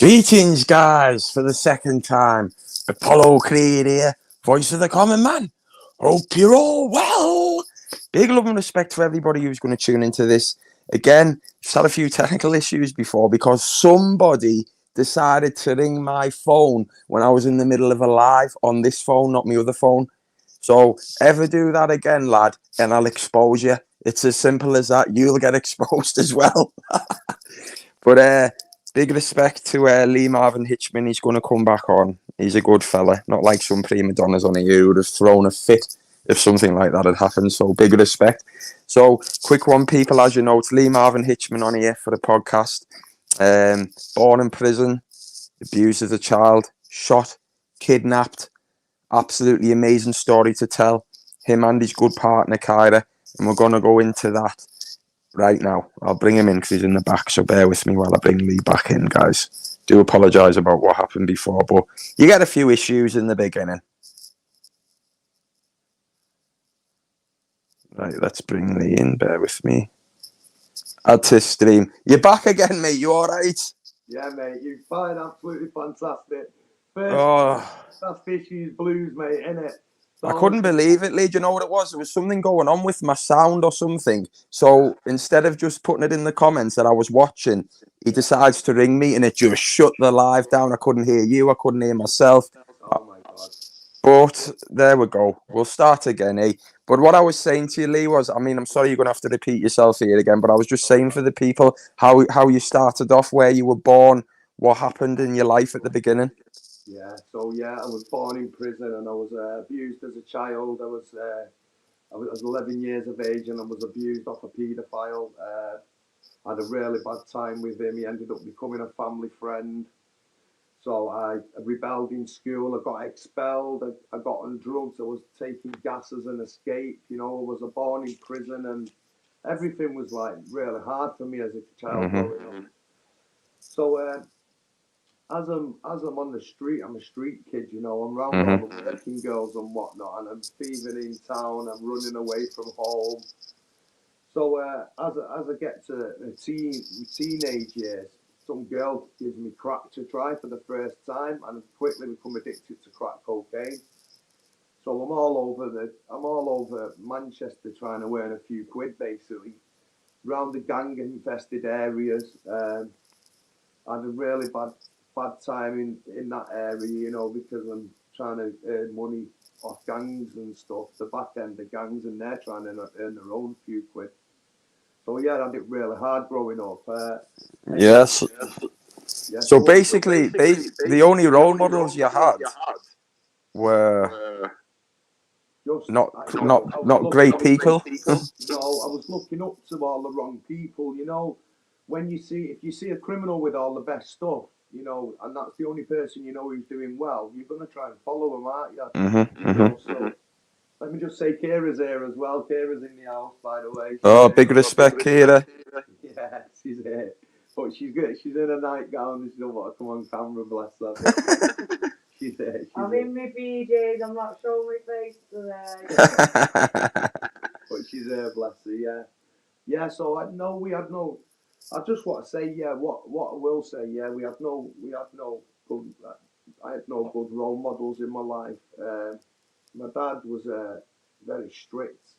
Greetings, guys, for the second time. Apollo Creed here, voice of the common man. Hope you're all well. Big love and respect for everybody who's going to tune into this. Again, just had a few technical issues before because somebody decided to ring my phone when I was in the middle of a live on this phone, not my other phone. So ever do that again, lad, and I'll expose you. It's as simple as that. You'll get exposed as well. But big respect to marvin hitchman. He's going to come back on. He's a good fella, not like some prima donnas on here who would have thrown a fit if something like that had happened. So big respect. So quick one, people, as you know, it's marvin hitchman on here for the podcast. Born in prison, abused as a child, shot, kidnapped. Absolutely amazing story to tell. Him and his good partner Kyra, and we're going to go into that right now. I'll bring him in because he's in the back, so bear with me while I bring Lee back in, guys. Do apologise about what happened before, but you get a few issues in the beginning. Right, let's bring Lee in. Bear with me. Add to stream. You're back again, mate. You all right? Yeah, mate. You're fine. Absolutely fantastic. First issues blues, mate, innit? I couldn't believe it, Lee. Do you know what it was? There was something going on with my sound or something. So instead of just putting it in the comments that I was watching, he decides to ring me and it just shut the live down. I couldn't hear you. I couldn't hear myself. Oh, my God. But there we go. We'll start again, eh? But what I was saying to you, Lee, was, I mean, I'm sorry you're going to have to repeat yourself here again, but I was just saying for the people how you started off, where you were born, what happened in your life at the beginning. Yeah, so I was born in prison and I was abused as a child. I was 11 years of age and I was abused off a paedophile. I had a really bad time with him. He ended up becoming a family friend. So I rebelled in school. I got expelled. I got on drugs. I was taking gas as an escape. I was born in prison and everything was like really hard for me as a child growing up. So as I'm on the street, I'm a street kid, I'm around all the working girls and whatnot, and I'm thieving in town, I'm running away from home. So as I get to teenage years, some girl gives me crack to try for the first time, and I quickly become addicted to crack cocaine. So I'm all over Manchester trying to earn a few quid, basically, around the gang-infested areas. I had a really bad time in that area, because I'm trying to earn money off gangs and stuff, the back end of gangs, and they're trying to earn their own few quid. So I had it really hard growing up. Yes. So basically, the only role models you had were not great people. No, I was looking up to all the wrong people. If you see a criminal with all the best stuff, and that's the only person who's doing well, you're gonna try and follow him, aren't you? So let me just say, Kira's here as well. Kira's in the house, by the way. Big respect, Kira. Yeah, she's here, but she's good. She's in a nightgown and she don't want to come on camera. Bless her. She's there. I'm in my PJs. I'm not showing my face today. But she's there, bless her. Yeah. So we had no. I just want to say, what I will say, we had no good. I had no good role models in my life. My dad was very strict.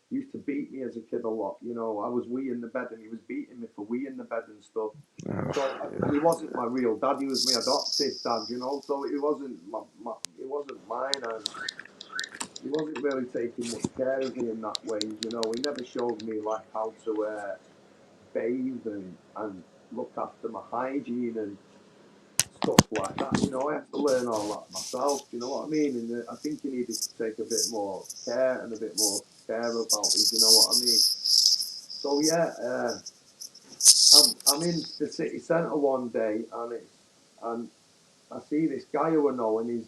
He used to beat me as a kid a lot. I was wee in the bed and he was beating me for wee in the bed and stuff. He wasn't my real dad. He was my adopted dad. So it wasn't it wasn't mine. And he wasn't really taking much care of me in that way. He never showed me like how to bathe and look after my hygiene and stuff like that. I had to learn all that myself. You know what I mean? And I think he needed to take a bit more care and a bit more care about it. You know what I mean? So I'm in the city centre one day and I see this guy who I know, and he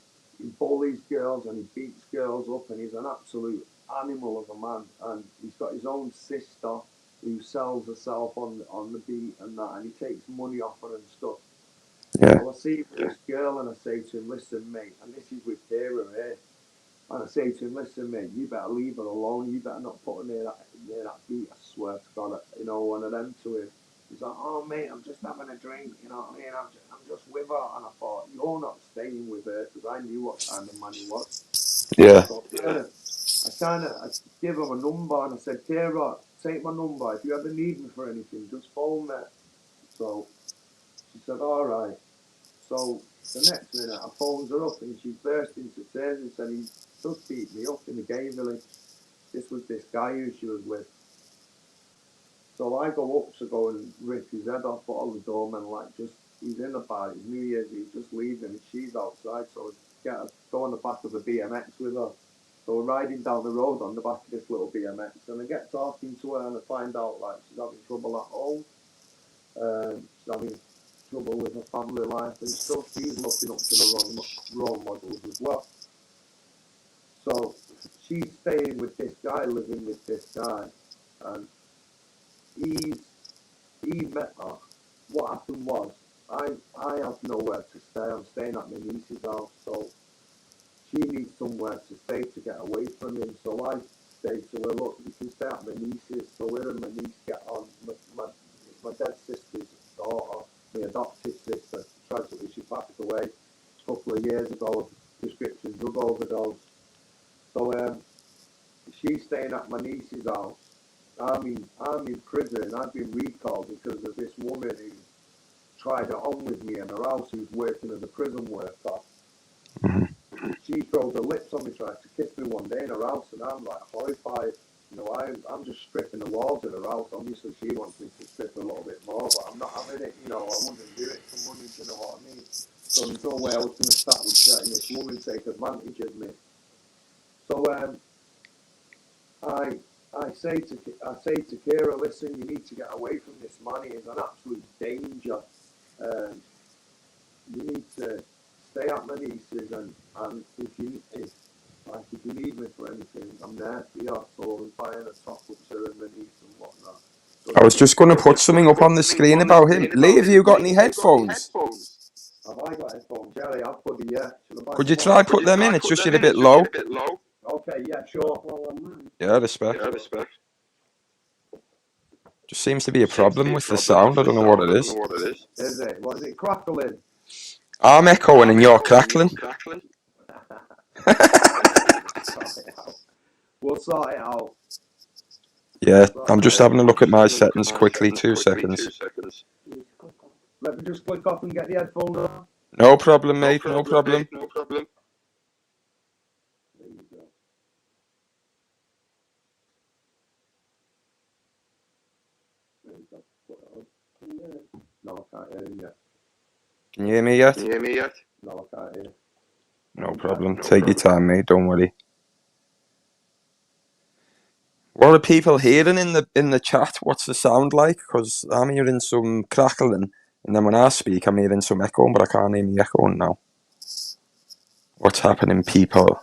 bullies girls and he beats girls up, and he's an absolute animal of a man. And he's got his own sister who sells herself on the beat and that, and he takes money off her and stuff. Yeah. So I see this girl and I say to him, "Listen, mate," and this is with Kira here. And I say to him, "Listen, mate, you better leave her alone. You better not put her near that beat. I swear to God, one of them to him." He's like, "Oh, mate, I'm just having a drink. You know what I mean? I'm just with her, and I thought, you're not staying with her, because I knew what kind of man he was. Yeah. So I gave her my number, and I said, Kira, take my number. If you ever need me for anything, just phone me. So she said, all right. So the next minute, I phones her up, and she burst into tears and said, he just beat me up in the gay village. This was this guy who she was with. So I go up to go and rip his head off, but all the doormen he's in the bar, it's New Year's, he's just leaving, and she's outside, so I go on the back of the BMX with her. So we're riding down the road on the back of this little BMX, and I get talking to her, and I find out she's having trouble at home. She's having trouble with her family life and stuff. She's looking up to the role models as well. So she's staying with this guy, living with this guy, and he met her. What happened was, I have nowhere to stay. I'm staying at my niece's house, so she needs somewhere to stay to get away from him. So I say to her, look, you can stay at my niece's. So her and my niece get on. My dead sister's daughter, my adopted sister, tragically she passed away a couple of years ago, prescription drug overdose. So she's staying at my niece's house. I'm in prison. I've been recalled because of this woman who tried it on with me in her house, who's working as a prison worker. Mm-hmm. She froze her lips on me, tried to kiss me one day in her house, and I'm like horrified. You know, I'm just stripping the walls in her house. Obviously, she wants me to strip a little bit more, but I'm not having it. You know, I wouldn't do it for money. You know what I mean? So there's no way I was going to start with letting this woman take advantage of me. So I say to Kira, listen, you need to get away from this man. He is an absolute danger. You need to stay at my niece's, and if you need me for anything, I'm there for you. So I was buying a top up to her and my niece and whatnot. So I was just going to put something up on the screen about him. Lee, have you got any headphones? Have I got headphones? Yeah, I have, buddy, yeah. Could you try put them in? It's just you're a bit low. Okay, yeah, sure. Yeah, respect. Just seems to be a problem with the sound. I don't know what it is. Is it? What is it? Crackling? I'm echoing and you're crackling. We'll sort it out. Yeah, I'm just having a look at my settings quickly. 2 seconds. Let me just click off and get the headphones on. No problem, mate. No problem. There you go. There you go. Put it on. No, I can't hear you yet. Can you hear me yet? No, I can't hear you. No problem. Take your time, mate. Don't worry. What are people hearing in the chat? What's the sound like? Because I'm hearing some crackling, and then when I speak, I'm hearing some echoing, but I can't hear me echoing now. What's happening, people?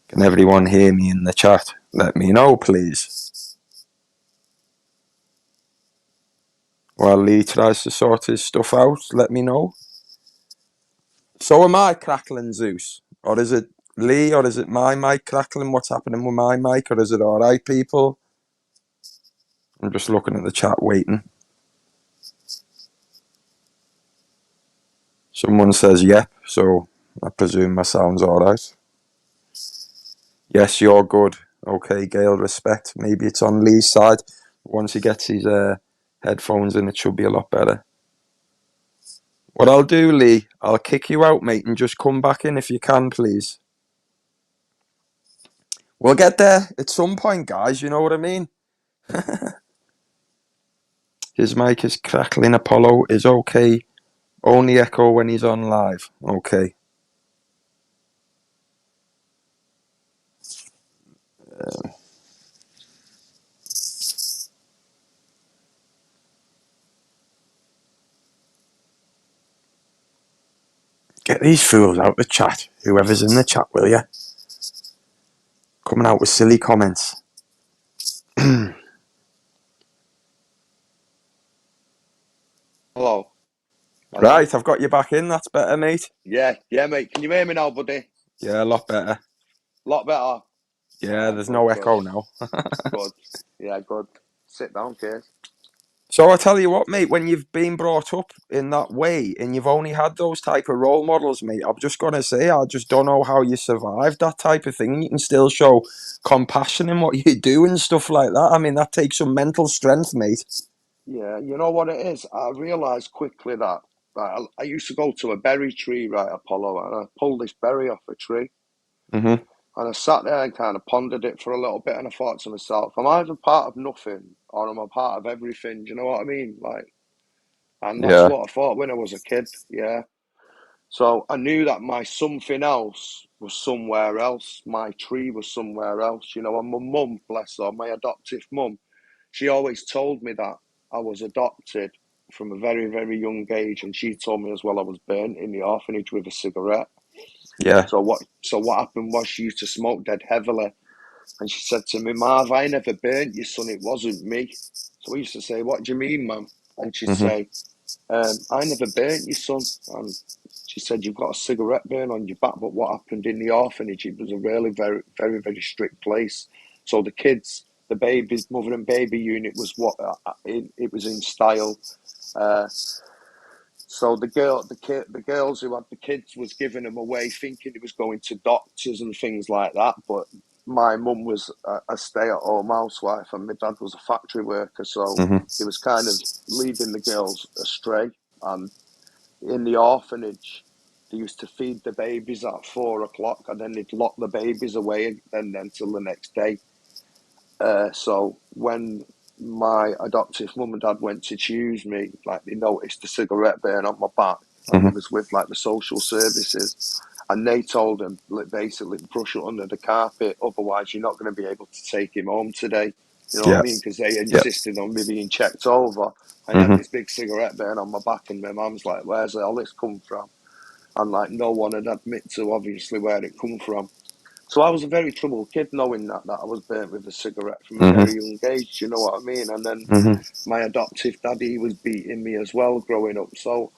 Can everyone hear me in the chat? Let me know, please. While Lee tries to sort his stuff out, let me know. So am I crackling, Zeus? Or is it Lee? Or is it my mic crackling? What's happening with my mic? Or is it alright, people? I'm just looking at the chat, waiting. Someone says yep, so I presume my sound's alright. Yes, you're good. Okay, Gail, respect. Maybe it's on Lee's side. Once he gets his headphones in, it should be a lot better. What I'll do, Lee, I'll kick you out, mate, and just come back in if you can, please. We'll get there at some point, guys, you know what I mean? His mic is crackling. Apollo is okay. Only echo when he's on live. Okay. Get these fools out the chat. Whoever's in the chat, will ya? Coming out with silly comments. Hello. Right, I've got you back in. That's better, mate. Yeah, mate. Can you hear me now, buddy? Yeah, a lot better. Lot better. Yeah, there's no echo now. Good. Yeah, good. Sit down, Keith. So I tell you what, mate, when you've been brought up in that way and you've only had those type of role models, mate, I'm just gonna say I just don't know how you survived that type of thing. You can still show compassion in what you do and stuff like that. I mean, that takes some mental strength, mate. Yeah, you know what it is? I realised quickly that I used to go to a berry tree, right, Apollo, and I pulled this berry off a tree. Mhm. And I sat there and kind of pondered it for a little bit, and I thought to myself, I'm either part of nothing or I'm a part of everything. Do you know what I mean? Like, and that's Yeah. what I thought when I was a kid. Yeah. So I knew that my something else was somewhere else. My tree was somewhere else. You know, and my mum, bless her, my adoptive mum, she always told me that I was adopted from a very, very young age, and she told me as well I was burnt in the orphanage with a cigarette. Yeah. So what happened was she used to smoke dead heavily, and she said to me, Marv, I never burnt you, son. It wasn't me. So we used to say, what do you mean, mum? And she'd Mhm. say, I never burnt you, son. And she said, you've got a cigarette burn on your back. But what happened in the orphanage, it was a really very, very, very strict place. So the kids, the babies, mother and baby unit was what it was in style. Uh, so the girls who had the kids was giving them away, thinking it was going to doctors and things like that. But my mum was a stay-at-home housewife, and my dad was a factory worker, so Mhm. he was kind of leading the girls astray. And in the orphanage, they used to feed the babies at 4 o'clock, and then they'd lock the babies away, and then till the next day. So when my adoptive mum and dad went to choose me, like they noticed the cigarette burn on my back, and they Mhm. was with like the social services, and they told them like, basically brush it under the carpet, otherwise you're not going to be able to take him home today. You know what I Yeah. mean? Because they Yeah. insisted on me being checked over. I had Mhm. this big cigarette burn on my back, and my mum's like, "Where's all this come from?" And like no one had admit to obviously where it come from. So I was a very troubled kid, knowing that I was burnt with a cigarette from a Mhm. very young age. You know what I mean? And then Mhm. my adoptive daddy was beating me as well growing up. So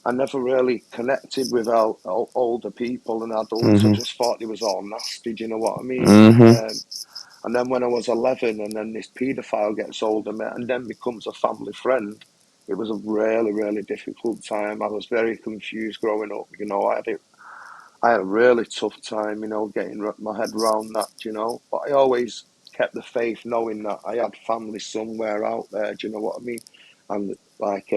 I never really connected with older people and adults. I Mhm. just thought it was all nasty. Do you know what I mean? Mhm. And then when I was 11, and then this paedophile gets hold of me and then becomes a family friend, it was a really, really difficult time. I was very confused growing up. You know, I had a really tough time, you know, getting my head around that, you know. But I always kept the faith, knowing that I had family somewhere out there. Do you know what I mean? And like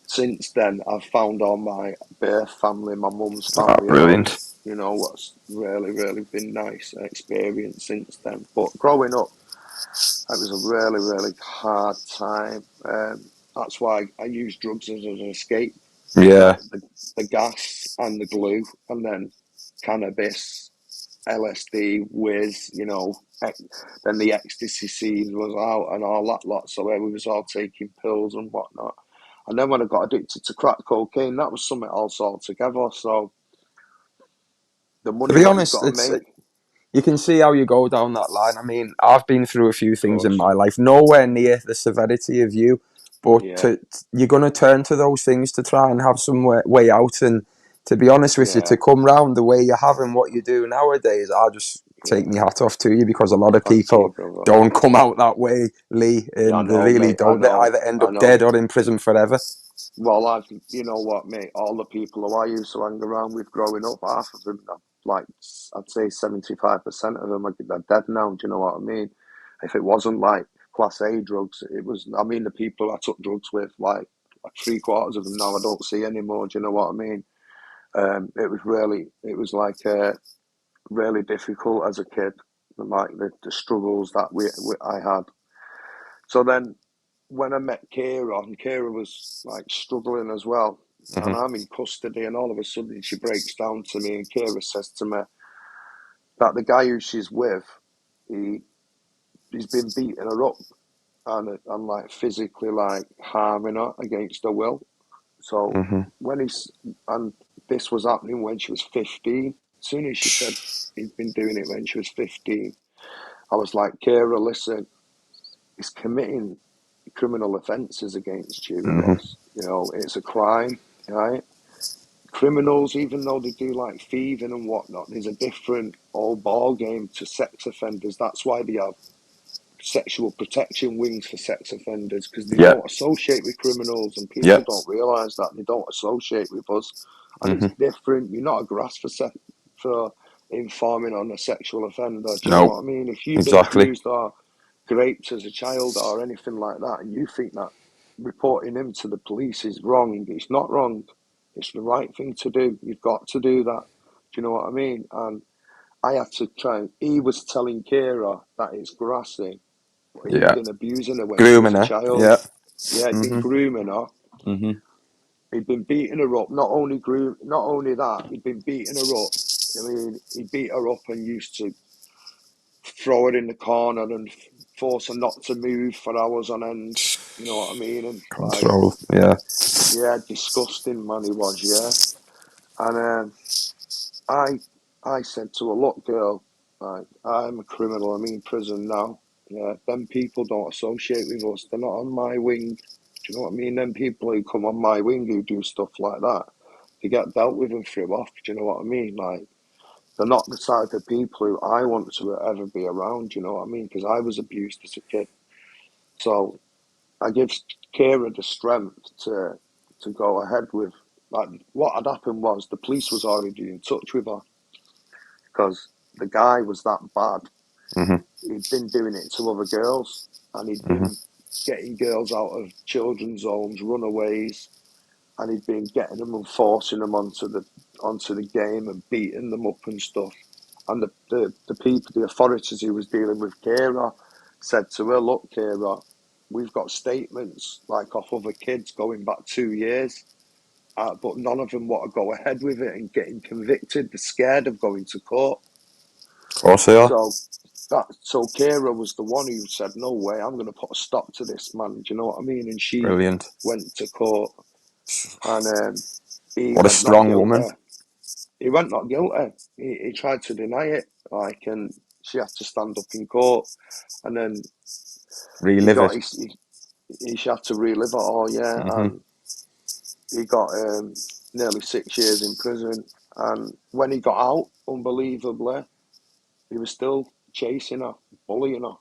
since then, I've found all my birth family, my mum's Ah, family, and all. brilliant. You know what's really, really been nice experience since then. But growing up, it was a really, really hard time. That's why I used drugs as an escape, Yeah. like the gas and the glue, and then cannabis, LSD, whiz, you know, then the ecstasy seed was out and all that lot. So we was all taking pills and whatnot. And then when I got addicted to crack cocaine, that was something else altogether. So the To money be what you've honest, got to it's make, you can see how you go down that line. I mean, I've been through a few of things in course. my life, nowhere near the severity of you, but Yeah, you're going to turn to those things to try and have some way out. And to be honest with you, yeah, to come round the way you have and what you do nowadays, I just take yeah. my hat off to you, because a lot of Thank you, people brother. don't come out that way, Lee, Yeah, I and they know, really mate. I don't. They know. either end I up dead know. or in prison forever. Well, you know what, mate? All the people who I used to hang around with growing up, half of them, like, I'd say 75% of them are dead now. Do you know what I mean? If it wasn't like class A drugs, it was, I mean, the people I took drugs with, like three quarters of them now I don't see anymore. Do you know what I mean? It was like really difficult as a kid, like the struggles that I had. So then when I met Kira, and Kira was like struggling as well, and Hmm. I'm in custody, and all of a sudden she breaks down to me, and Kira says to me that the guy who she's with, he he's been beating her up and like physically like harming her against her will. So Hmm. when he's and this was happening when she was 15. As soon as she said he'd been doing it when she was 15, I was like, Kira, listen, he's committing criminal offences against you. Hmm. This, you know, it's a crime, right? Criminals, even though they do like thieving and whatnot, there's a different old ball game to sex offenders. That's why they have sexual protection wings for sex offenders because they Yeah. don't associate with criminals, and Yeah. people don't realise that they don't associate with us, and it's Mhm. different. You're not a grass for informing on a sexual offender. Do you know No. what I mean? If you've been Exactly. abused or raped as a child or anything like that, and you think that reporting him to the police is wrong, it's not wrong. It's the right thing to do. You've got to do that. Do you know what I mean? And I had to try. He was telling Kira that it's grassy, but he'd Yeah. been abusing her when she was Grooming a her. child. Yeah. Yeah, he'd been Mhm. grooming her. Mhm. He'd been beating her up. Not only that, he'd been beating her up. I mean, he beat her up and used to throw her in the corner and force her not to move for hours on end. You know what I mean? And like, Control. Yeah. yeah, disgusting man he was. Yeah, and I I said to her, look, girl, like, I'm a criminal. I'm in prison now. Yeah, them people don't associate with us. They're not on my wing. Do you know what I mean? Them people who come on my wing who do stuff like that, they get dealt with and through off. Do you know what I mean? Like, they're not the type of people who I want to ever be around. Do you know what I mean? Because I was abused as a kid. So I give Kira the strength to go ahead with. Like, what had happened was the police was already in touch with her because the guy was that bad. Mhm. He'd been doing it to other girls, and he'd Mhm. been getting girls out of children's homes, runaways, and he'd been getting them and forcing them onto the game and beating them up and stuff. And the people, the authorities who was dealing with Kira, said to her, "Look, Kira, we've got statements like off other kids going back 2 years." But none of them want to go ahead with it and getting convicted. They're scared of going to court. Of course they are. So Kira was the one who said, "No way, I'm going to put a stop to this, man." Do you know what I mean? And she Brilliant. went to court, and he What a went not strong woman. guilty. He went not guilty. He tried to deny it, like, and she had to stand up in court, and then he Relive got it. he had to relive it all, yeah, Mhm. and he got nearly 6 years in prison. And when he got out, unbelievably, he was still chasing her, bullying her,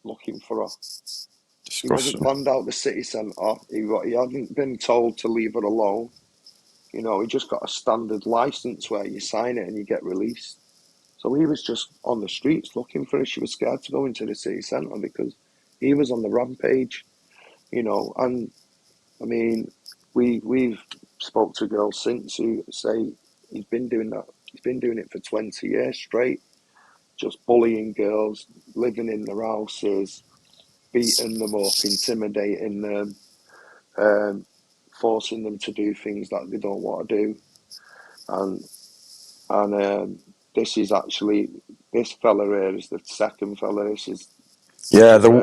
looking for her. He wasn't Disgusting. banned out the city centre. He hadn't been told to leave her alone. You know, he just got a standard license where you sign it and you get released. So he was just on the streets looking for her. She was scared to go into the city centre because he was on the rampage. You know, and I mean, we've spoke to girls since who say he's been doing that. He's been doing it for 20 years straight, just bullying girls, living in their houses, beating them up, intimidating them, forcing them to do things that they don't want to do. And this is actually, this fella here is the second fella. Yeah. Um,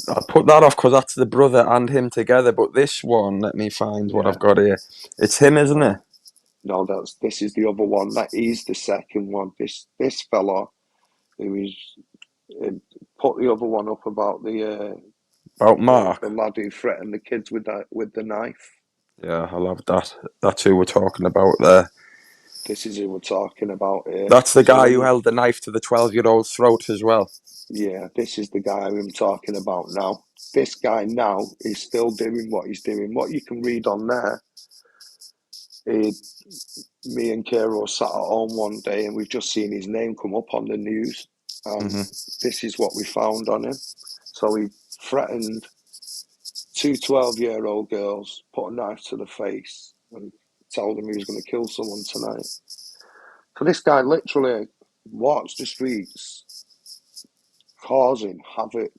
I put that off because that's the brother and him together. But this one, let me find what yeah, I've got here. It's him, isn't it? no, this is the other one. That is the second one. This fella who is uh, put the other one up about About the Mark. lad who threatened the kids with the knife. Yeah, I love that. That's who we're talking about there. This is who we're talking about here. That's the So guy when who you held the knife to the 12-year-old's throat as well. Yeah, this is the guy I'm talking about now. This guy now is still doing what he's doing. What you can read on there is me and Kero sat at home one day and we've just seen his name come up on the news. And Mhm. this is what we found on him. So he threatened two 12-year-old girls, put a knife to the face, and told them he was going to kill someone tonight. So this guy literally walks the streets, causing havoc,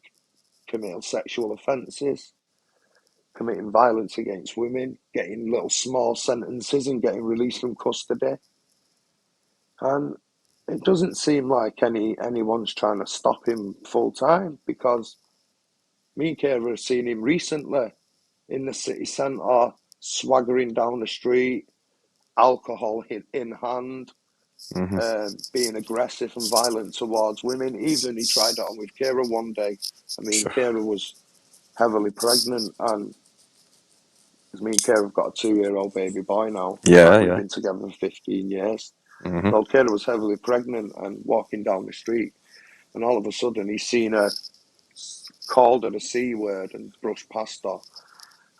committing sexual offences, committing violence against women, getting little small sentences and getting released from custody. And it doesn't seem like anyone's trying to stop him full time because me and Kara have seen him recently in the city centre, swaggering down the street, alcohol in hand, Mhm. being aggressive and violent towards women. Even he tried it on with Kara one day. I mean, Sure. Kara was heavily pregnant, and because me and Kara have got a 2-year-old baby boy now. Like, Yeah, we've yeah. been together for 15 years. Mhm. So Kara was heavily pregnant and walking down the street, and all of a sudden he's seen her called her the C word and brushed past her.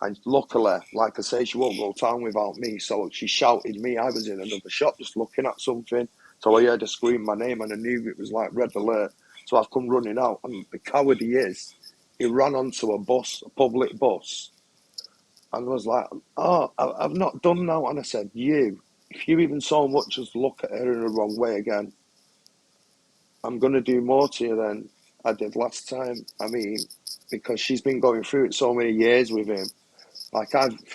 And luckily, like I say, she won't go town without me. So she shouted me. I was in another shop just looking at something. So I heard her scream my name and I knew it was like red alert. So I've come running out. And the coward he is, he ran onto a bus, a public bus, and was like, oh, I've not done now. And I said, if you even so much as look at her in the wrong way again, I'm going to do more to you than I did last time. I mean, because she's been going through it so many years with him. Like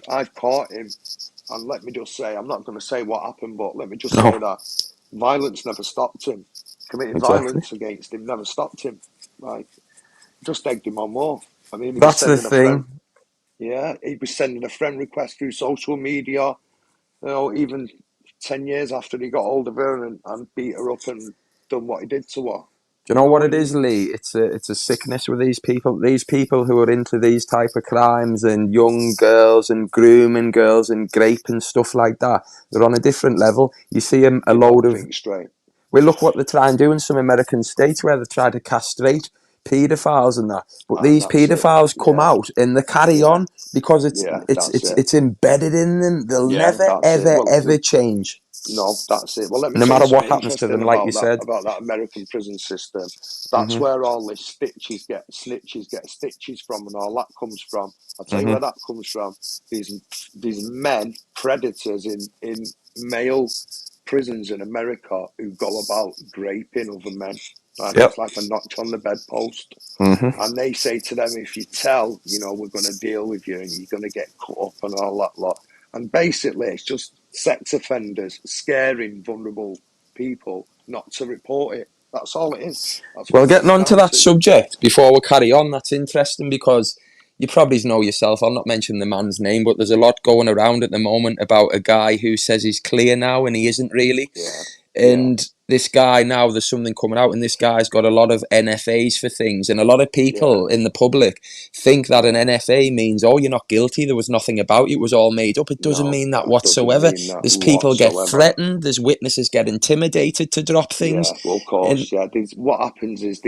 I've caught him, and let me just say, I'm not going to say what happened, but let me just say No, that violence never stopped him. Committing exactly. violence against him never stopped him. Like, just egged him on more. I mean, he was That's the sending a friend. thing. Yeah, he was sending a friend request through social media. Even 10 years after he got hold of her and beat her up and done what he did to her. Do you You know know, what it is, Lee? It's a sickness with these people. These people who are into these type of crimes and young girls and grooming girls and grape and stuff like that. They're on a different level. You see a they load don't of. think straight. Well, look what they try and do in some American states where they try to castrate paedophiles and that. But And these that's it. paedophiles come Yeah, out and they carry yeah, on because it's yeah, it's that's it's it. it's embedded in them. They'll Yeah, never, that's it. ever, Well, ever change, no, that's it. Well, let me no tell you matter what something happens to interesting them. Like you said. about that American prison system. That's Mhm. where all this snitches get stitches from, and all that comes from. I'll tell you where Mhm. that comes from. These men, predators in male prisons in America who go about raping other men. Right? Yep. It's like a notch on the bedpost. Mhm. And they say to them, if you tell, we're going to deal with you and you're going to get cut up and all that lot. And basically, it's just sex offenders scaring vulnerable people not to report it. That's all it is. That's what Well, it getting comes on to down that to. subject before we carry on, that's interesting because you probably know yourself. I'll not mention the man's name, but there's a lot going around at the moment about a guy who says he's clear now and he isn't really. Yeah, yeah, And this guy now, there's something coming out, and this guy's got a lot of NFAs for things, and a lot of yeah, people in the public think that an yeah. NFA means, oh, you're not guilty, there was nothing about you, it was all made up. It doesn't No, mean that that doesn't whatsoever. mean that There's people get whatsoever. threatened, there's witnesses get intimidated to drop things, Yeah, well, of and course, yeah. What happens is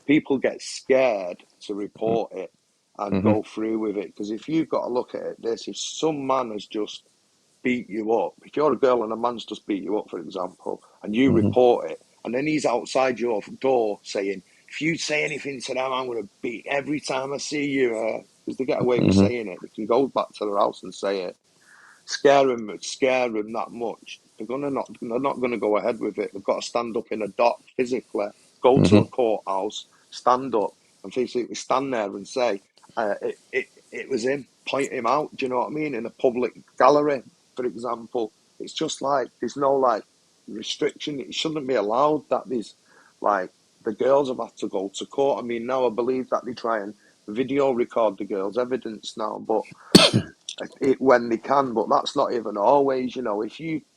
people get scared to report it and Mhm, go through with it. Because if you've got to look at it, this if some man has just beat you up, if you're a girl and a man's just beat you up, for example, and you mhm, report it, and then he's outside your door saying, "If you say anything to them, I'm going to beat every time I see you," because they get away with mhm, saying it, they can go back to their house and say it. Scare them that much. They're not gonna go ahead with it. They've got to stand up in a dock physically, go to a mhm, courthouse, stand up, and physically stand there and say, it was him. Point him out. Do you know what I mean? In a public gallery, for example, it's just like there's no like restriction. It shouldn't be allowed that these like the girls have had to go to court. I mean, now I believe that they try and video record the girls' evidence now, but when they can, but that's not even always.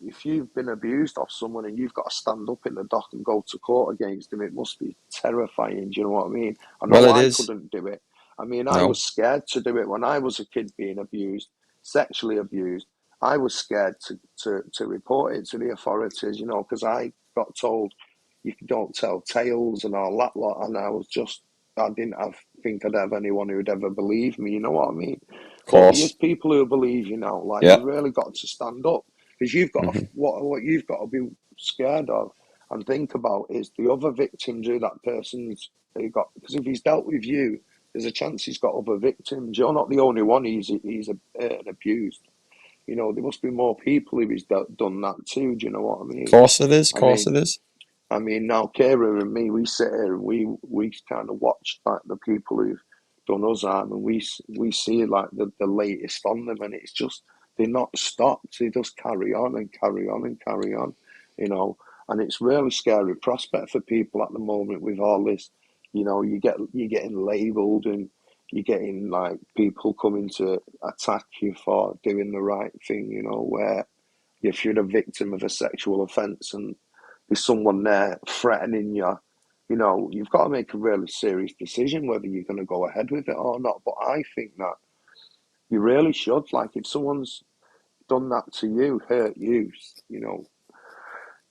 If you've been abused off someone and you've got to stand up in the dock and go to court against them, it must be terrifying. Do you know what I mean? I well, know it I is. couldn't do it. I mean, I No, was scared to do it when I was a kid being abused, sexually abused. I was scared to report it to the authorities, because I got told you don't tell tales and all that lot, and I didn't think I'd have anyone who'd ever believe me. You know what I mean? of But there's course. people who believe like Yeah. you really got to stand up because you've got to, Mhm, what you've got to be scared of and think about is the other victims who that person's who got, because if he's dealt with you, there's a chance he's got other victims. You're not the only one he's abused. There must be more people who he's done that too. Do you know what I of mean? course it is. Of I course mean, it is. now Kira and me, we sit here and we kind of watch like the people who've done us harm, and we see like the latest on them, and it's just they're not stopped. They just carry on and carry on and carry on, you know. And it's really scary prospect for people at the moment with all this. You're getting labelled and you're getting like people coming to attack you for doing the right thing. Where if you're a victim of a sexual offence and there's someone there threatening you, you've got to make a really serious decision whether you're going to go ahead with it or not. But I think that you really should. Like, if someone's done that to you, hurt you,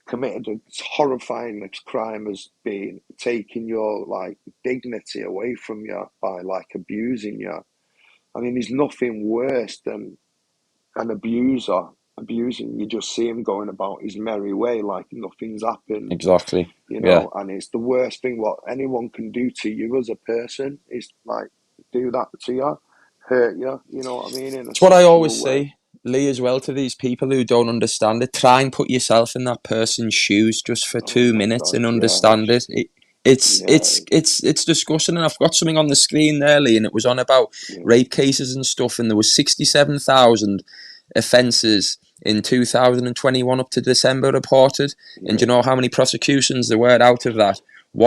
committed a horrifying crime as being taking your like dignity away from you by like abusing you. I mean, there's nothing worse than an abuser abusing you. Just see him going about his merry way like nothing's happened, Exactly. you Yeah. know. And it's the worst thing what anyone can do to you as a person is like do that to you, hurt you. You know what I mean? In a It's what I always sexual way. say, Lee, as well, to these people who don't understand it. Try and put yourself in that person's shoes just for Oh 2 minutes my God, and yeah, understand it. It's yeah, it's it's it's disgusting, and I've got something on the screen there, Lee, and it was on about yeah, rape cases and stuff, and there was 67,000 offences in 2021 up to December reported, and do yeah. you know how many prosecutions there were out of that?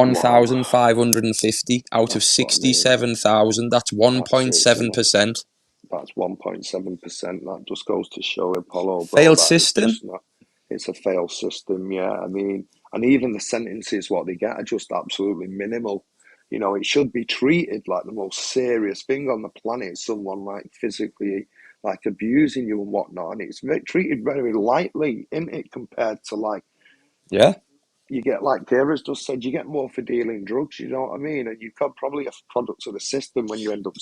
Wow, 1,550 out of that's what I mean. 67,000. That's That's it, isn't it? 1.7%. That's 1.7%. That just goes to show Apollo, bro, Failed that it's system. just not, it's a failed system, yeah. I mean, and even the sentences, what they get are just absolutely minimal. You know, it should be treated like the most serious thing on the planet, someone like physically like abusing you and whatnot. And it's treated very lightly, isn't it, compared to like, Yeah. you get, like Kira's just said, you get more for dealing drugs, you know what I mean? And you've got probably a product of the system when you end up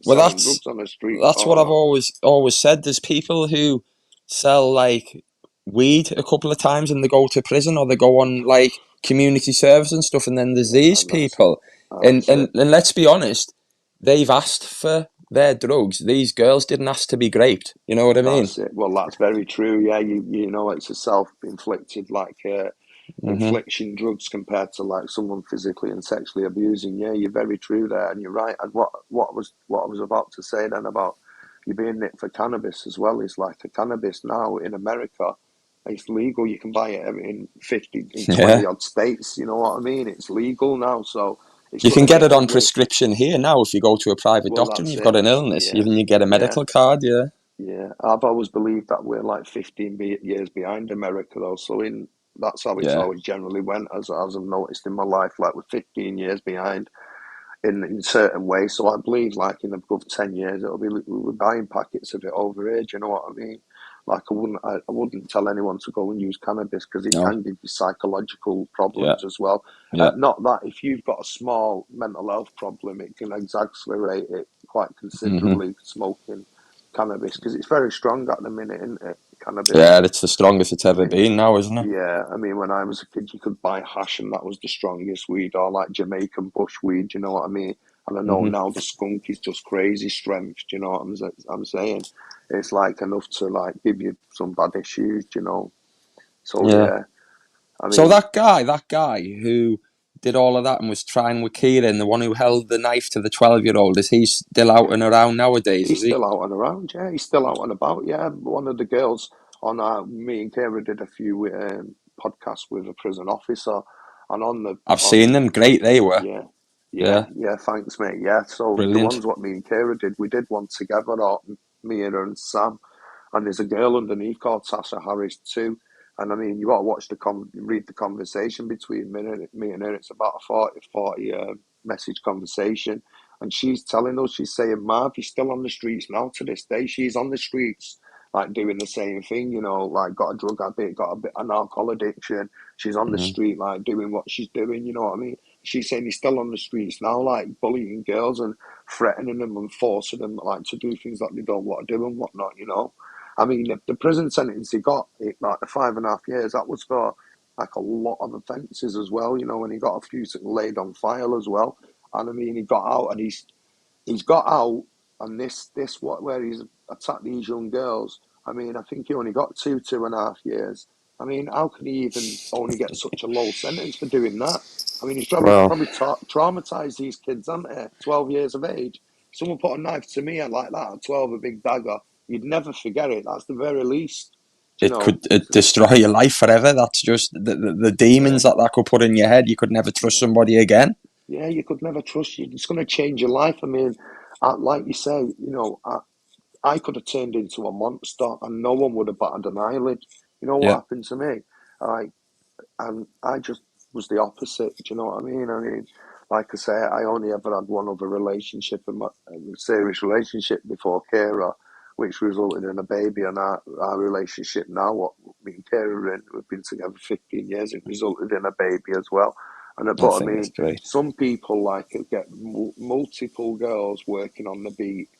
Well, selling drugs on the street that's what I've corner. always said. There's people who sell like weed a couple of times and they go to prison, or they go on like community service and stuff, and then there's Yeah, these and people, and that's and, it. and let's be honest, they've asked for their drugs. These girls didn't ask to be raped. You know what I mean? That's it. Well, that's very true. Yeah, you know, it's a self-inflicted like Hmm. infliction drugs compared to like someone physically and sexually abusing. Yeah, you're very true there, and you're right. And what I was about to say then about you being nicked for cannabis as well is like a cannabis now in America. It's legal. You can buy it in 50 in Yeah. 20 odd states. You know what I mean? It's legal now, so it's You going can to get get it on away. prescription here now if you go to a private Well, doctor and that's you've it. got an illness. Yeah, Even you get a yeah. medical card. Yeah. Yeah, I've always believed that we're like 15 years behind America, though. So that's how it's Yeah. always generally went, as I've noticed in my life. Like we're 15 years behind in certain ways. So I believe like in a good 10 years, it'll be we're buying packets of it over here. Do you know what I mean? Like I wouldn't tell anyone to go and use cannabis because it No. can give you psychological Yeah. problems as well. Yeah. Not that if you've got a small mental health problem, it can exacerbate it quite Hmm. considerably. Smoking cannabis because it's very strong at the minute, isn't it? Cannabis. Yeah. It's the strongest it's I ever mean, been now, isn't it? yeah. I mean, when I was a kid, you could buy hash, and that was the strongest weed, or like Jamaican bush weed. You know what I mean? And I know Hmm. now the skunk is just crazy strength. Do you know what I'm saying? It's like enough to like give you some bad issues. You know? So Yeah. yeah. I So mean, that guy who did all of that and was trying with Kieran, the one who held the knife to the 12-year-old, is he still out and around nowadays? he's Is he? still out and around. Yeah, he's still out and about. Yeah, one of the girls on me and Kara did a few podcasts with a prison officer, and I've on seen them. Great they were. yeah, Yeah. yeah. Thanks, mate. Yeah. So the Brilliant. ones what me and Kara did, we did one together, or me and her and Sam. And there's a girl underneath called Tasha Harris too. And I mean, you got to watch read the conversation between me and her. It's about a 40 message conversation. And she's telling us, she's saying, Marv, he's still on the streets now to this day. She's on the streets, like doing the same thing, you know, like got a drug habit, got a bit of alcohol addiction. She's on the Hmm. street, like doing what she's doing, you know what I mean? She's saying he's still on the streets now, like bullying girls and threatening them and forcing them like to do things that they don't want to do and whatnot, you know. I mean, the prison sentence he got, like the 5.5 years, that was for like a lot of offences as well, you know, and he got a few laid on file as well. And I mean, he got out, and he's got out, and this what where he's attacked these young girls. I mean, I think he only got 2.5 years. I mean, how can he even only get such a low sentence for doing that? I mean, he's Well, probably traumatized these kids, haven't he? 12 years of age. Someone put a knife to me like that at 12, a big dagger. You'd never forget it. That's the very least, do you it know? could destroy your life forever. That's just the demons Yeah, that could put in your head. You could never trust yeah, somebody again. yeah. You could never trust you. It's going to change your life. I mean, like you say, you know, I could have turned into a monster and no one would have batted an eyelid. You know what Yeah. happened to me? I and I just was the opposite. Do you know what I mean? I mean, like I say, I only ever had one other relationship in my a serious relationship before Kira, which resulted in a baby. And our relationship now, what me and Kara are in, we've been together 15 years, it resulted in a baby as well. I think it's great. Some people like get multiple girls working on the beat.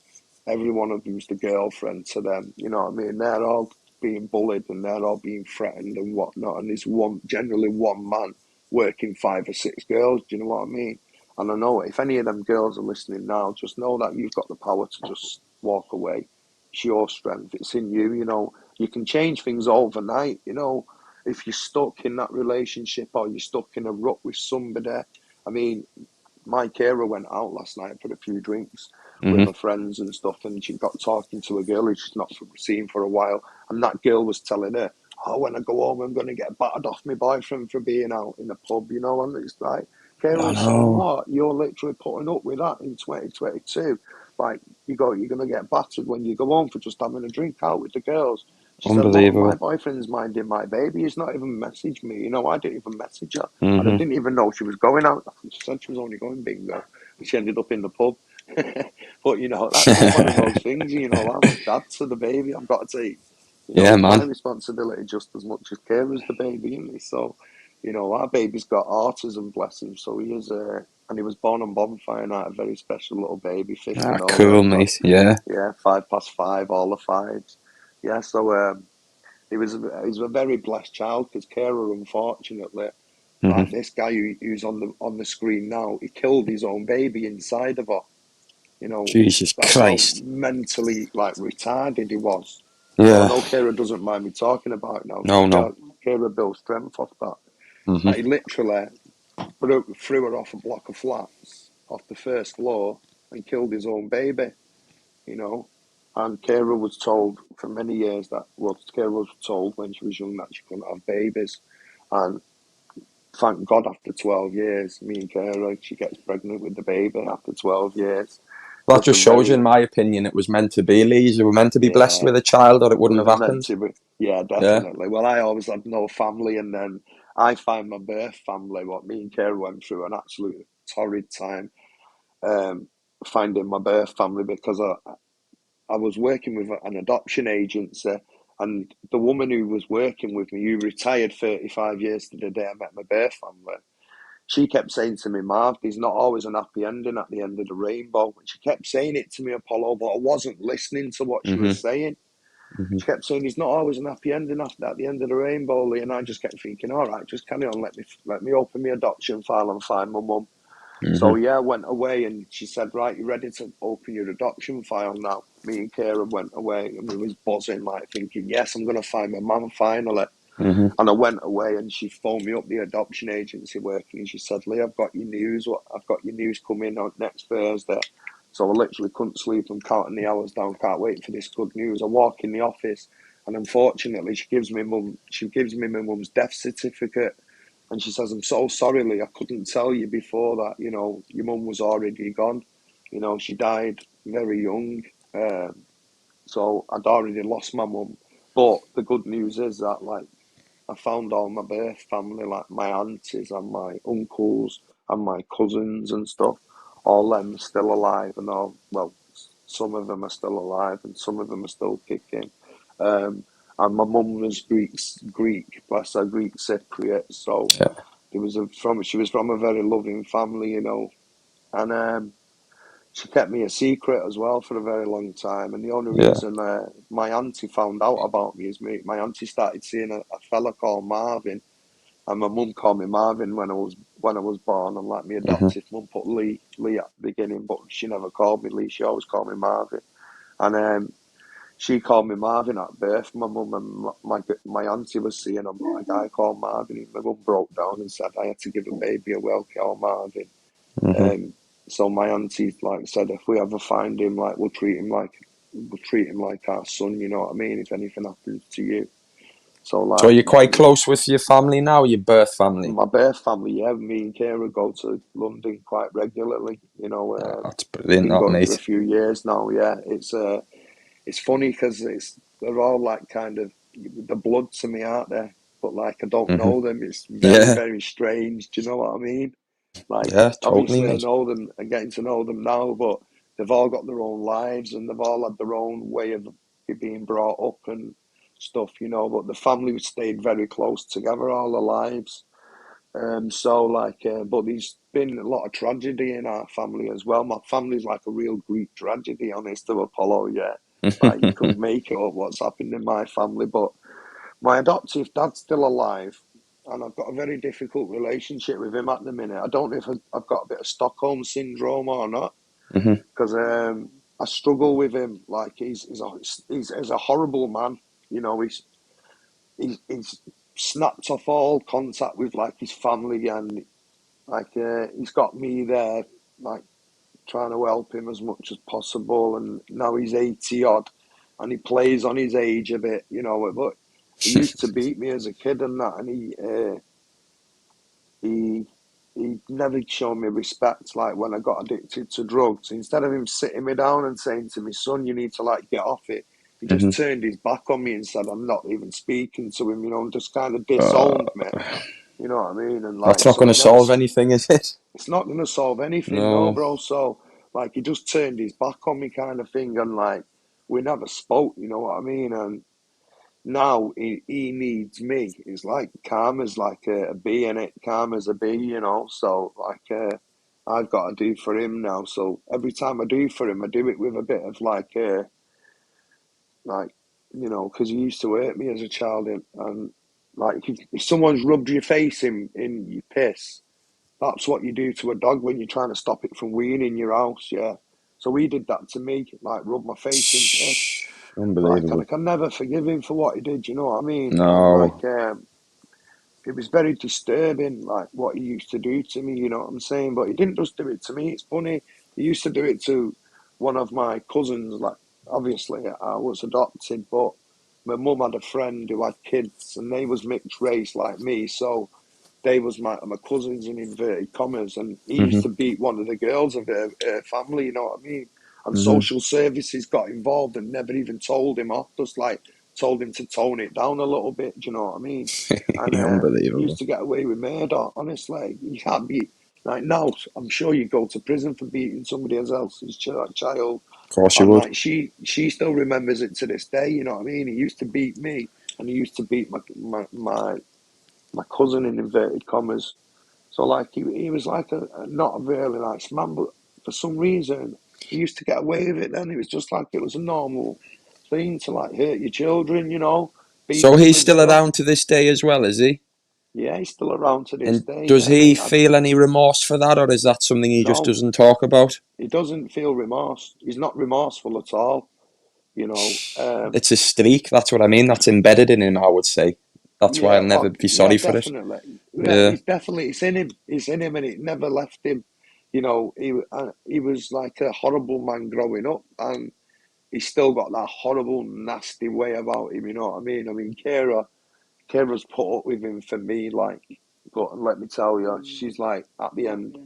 Every one of them's the girlfriend to them. You know what I mean? They're all being bullied and they're all being threatened and whatnot. And there's generally one man working 5 or 6 girls. Do you know what I mean? And I know if any of them girls are listening now, just know that you've got the power to just walk away. It's your strength. It's in you. You know, you can change things overnight. You know, if you're stuck in that relationship or you're stuck in a rut with somebody. I mean, my Kara went out last night for a few drinks with her friends and stuff, and she got talking to a girl who she's not seen for a while, and that girl was telling her, "Oh, when I go home, I'm going to get battered off my boyfriend for being out in the pub," you know, and it's like, Kara I was saying, know. "What? You're literally putting up with that in 2022? Like, you're going to get battered when you go home for just having a drink out with the girls." She said, "Look, my Unbelievable. boyfriend's minding my baby. He's not even messaged me. You know, I didn't even message her. And I Hmm. didn't even know she was going out. She said she was only going bingo. And she ended up in the pub." But, you know, that's just one of those things, you know, I'm a dad to the baby. I've got to take, you know, Yeah, it's my man. responsibility just as much as Kara's the baby, isn't he? So, you know, our baby's got autism, bless him. So he is, and he was born on Bonfire Night, a very special little baby, 5th of Ah, cool, November. mate. Yeah. Yeah, 5 past 5, all the fives. Yeah, so he was a very blessed child because Kara, unfortunately, Hmm. like this guy who's on the screen now, he killed his own baby inside of her. You know, Jesus that's how Christ. mentally like retarded he was. So I Yeah. know Kara doesn't mind me talking about it now No, because no. Kara built strength off that. Hmm. Like he literally threw her off a block of flats off the first floor and killed his own baby. You know, and Kara was told for many years Kara was told when she was young that she couldn't have babies, and thank God after 12 years, me and Kara, she gets pregnant with the baby after 12 years. That Because just we're shows you, very, in my opinion, it was meant to be, Lee. You were meant to be blessed yeah, with a child or it wouldn't was have meant happened. to be. Yeah, Yeah. definitely. Well, I always had no family, and then I find my birth family. What me and Kara went through an absolute torrid time, um, finding my birth family because I was working with an adoption agency, and the woman who was working with me, who retired 35 years to the day I met my birth family, she kept saying to me, "Marv, there's not always an happy ending at the end of the rainbow." And she kept saying it to me, Apollo, but I wasn't listening to what she Hmm. was saying. Hmm. She kept saying, "There's not always an happy ending after at the end of the rainbow, Lee." And I just kept thinking, "All right, just carry on. Let me open my adoption file and find my mum." Hmm. So yeah, I went away and she said, "Right, you ready to open your adoption file now?" Me and Kara went away and we was buzzing, like thinking, "Yes, I'm gonna find my mum finally." Hmm. And I went away and she phoned me up, the adoption agency working, and she said, "Lee, I've got your news. I've got your news coming on next Thursday." So I literally couldn't sleep and counting the hours down. Can't wait for this good news. I walk in the office, and unfortunately, she gives me my mum's death certificate, and she says, "I'm so sorry, Lee. I couldn't tell you before that. You know, your mum was already gone. You know, she died very young. So I'd already lost my mum. But the good news is that, like, I found all my birth family, like my aunties and my uncles and my cousins and stuff. All them still alive, and some of them are still alive, and some of them are still kicking. And my mum was Greek, bless her, Greek Cypriot. So Yeah. she was from a very loving family, you know, and she kept me a secret as well for a very long time. And the only Yeah. reason my auntie found out about me is my auntie started seeing a fella called Marvin, and my mum called me Marvin when I was born. And like my Hmm. adoptive mum put Lee at the beginning, but she never called me Lee. She always called me Marvin. And she called me Marvin at birth. My mum and my auntie was seeing a guy called Marvin. And my mum broke down and said I had to give a baby a well called Marvin. Hmm. So my auntie like said, if we ever find him, like we'll treat him like our son. You know what I mean? If anything happens to you, so So like you're quite close with your family now, your birth family? my birth family, yeah, me and Kara go to London quite regularly. You know, Oh, that's brilliant, been that, going for a mate. few years now. Yeah, it's funny because they're all like kind of the blood to me, aren't they? But like I don't Hmm. know them. It's very Yeah. very strange. Do you know what I mean? Like Yeah, totally, obviously I mate. know them and getting to know them now, but they've all got their own lives and they've all had their own way of you're being brought up and stuff, you know. But the family stayed very close together all their lives. So like, but there's been a lot of tragedy in our family as well. My family's like a real Greek tragedy, honest to Apollo. Yeah, like you couldn't make it up what's happened in my family. But my adoptive dad's still alive, and I've got a very difficult relationship with him at the minute. I don't know if I've got a bit of Stockholm syndrome or not, because I struggle with him. Like he's a horrible man. You know, he's snapped off all contact with like his family, and like he's got me there, like trying to help him as much as possible. And now he's 80 odd, and he plays on his age a bit, you know. But he used to beat me as a kid and that, and he never showed me respect. Like when I got addicted to drugs, instead of him sitting me down and saying to me, "Son, you need to like get off it," he just turned his back on me and said, "I'm not even speaking to him," you know, and just kind of disowned me. You know what I mean? And That's like, not so going he to never. solve anything, is it? It's not going to solve anything, no, No. bro. So like, he just turned his back on me, kind of thing, and like, we never spoke. You know what I mean? And now he needs me. It's like karma's like a bee in it. Karma's a bee, you know. So like, I've got to do for him now. So every time I do for him, I do it with a bit of like, you know, because he used to hurt me as a child, and like if someone's rubbed your face in your piss, that's what you do to a dog when you're trying to stop it from weeing in your house, yeah. So he did that to me, like rub my face in piss. Like, and I Unbelievable. can never forgive him for what he did, you know what I mean? And No. like, it was very disturbing, like what he used to do to me, you know what I'm saying? But he didn't just do it to me, it's funny. He used to do it to one of my cousins, like, obviously I was adopted, but my mum had a friend who had kids and they was mixed race like me, so they was my cousins in inverted commas, and he used to beat one of the girls of her family, you know what I mean? And social services got involved and never even told him off, just like told him to tone it down a little bit, do you know what I mean? And he used Unbelievable. to get away with murder, honestly. You can't be, like now, I'm sure you go to prison for beating somebody else's child. Of course you And would. like she still remembers it to this day, you know what I mean? He used to beat me, and he used to beat my cousin in inverted commas. So like he was like a not a really nice man, but for some reason he used to get away with it. Then it was just like it was a normal thing to like hurt your children, you know, beat So them he's and still stuff. around to this day as well, is he? Yeah, he's still around to this And day. does Yeah, he mate. feel any remorse for that, or is that something he just No, doesn't talk about? he doesn't feel remorse. He's not remorseful at all. You know. It's a streak, that's what I mean. That's embedded in him, I would say. That's why Yeah, I'll never oh, be yeah, sorry for it. definitely. Yeah, Yeah. he's definitely it's in him. It's in him, and it never left him. You know, he was like a horrible man growing up, and he's still got that horrible, nasty way about him. You know what I mean? I mean, Kira's put up with him for me, like, but let me tell you, she's like at the end.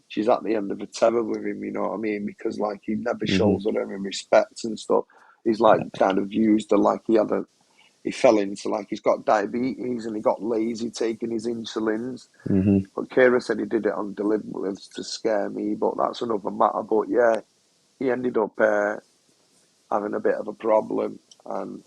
She's at the end of a tether with him. You know what I mean? Because like he never shows her any respect and stuff. He's like kind of used her like he fell into like he's got diabetes and he got lazy taking his insulins. But Kira said he did it on deliberate to scare me, but that's another matter. But yeah, he ended up having a bit of a problem, and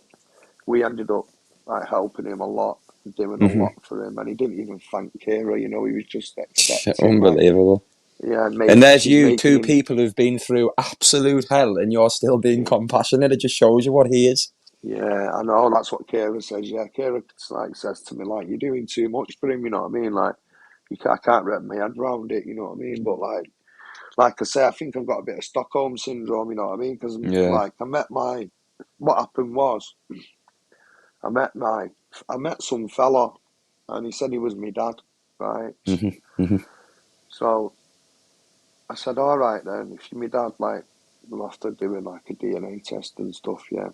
we ended up like helping him a lot, doing a lot for him, and he didn't even thank Kira. You know, he was just accepting like, Unbelievable. yeah, And there's she's you, making two him. people who've been through absolute hell, and you're still being Yeah, compassionate. It just shows you what he is. yeah, I know. That's what Kira says. Yeah, Kira like says to me like, "You're doing too much for him." You know what I mean? Like, I can't wrap my head around it. You know what I mean? But like I say, I think I've got a bit of Stockholm syndrome. You know what I mean? Because Yeah. like what happened was I met some fella, and he said he was my dad, right? So I said, all right then, if you're my dad, like we'll have to do like a DNA test and stuff. Yeah.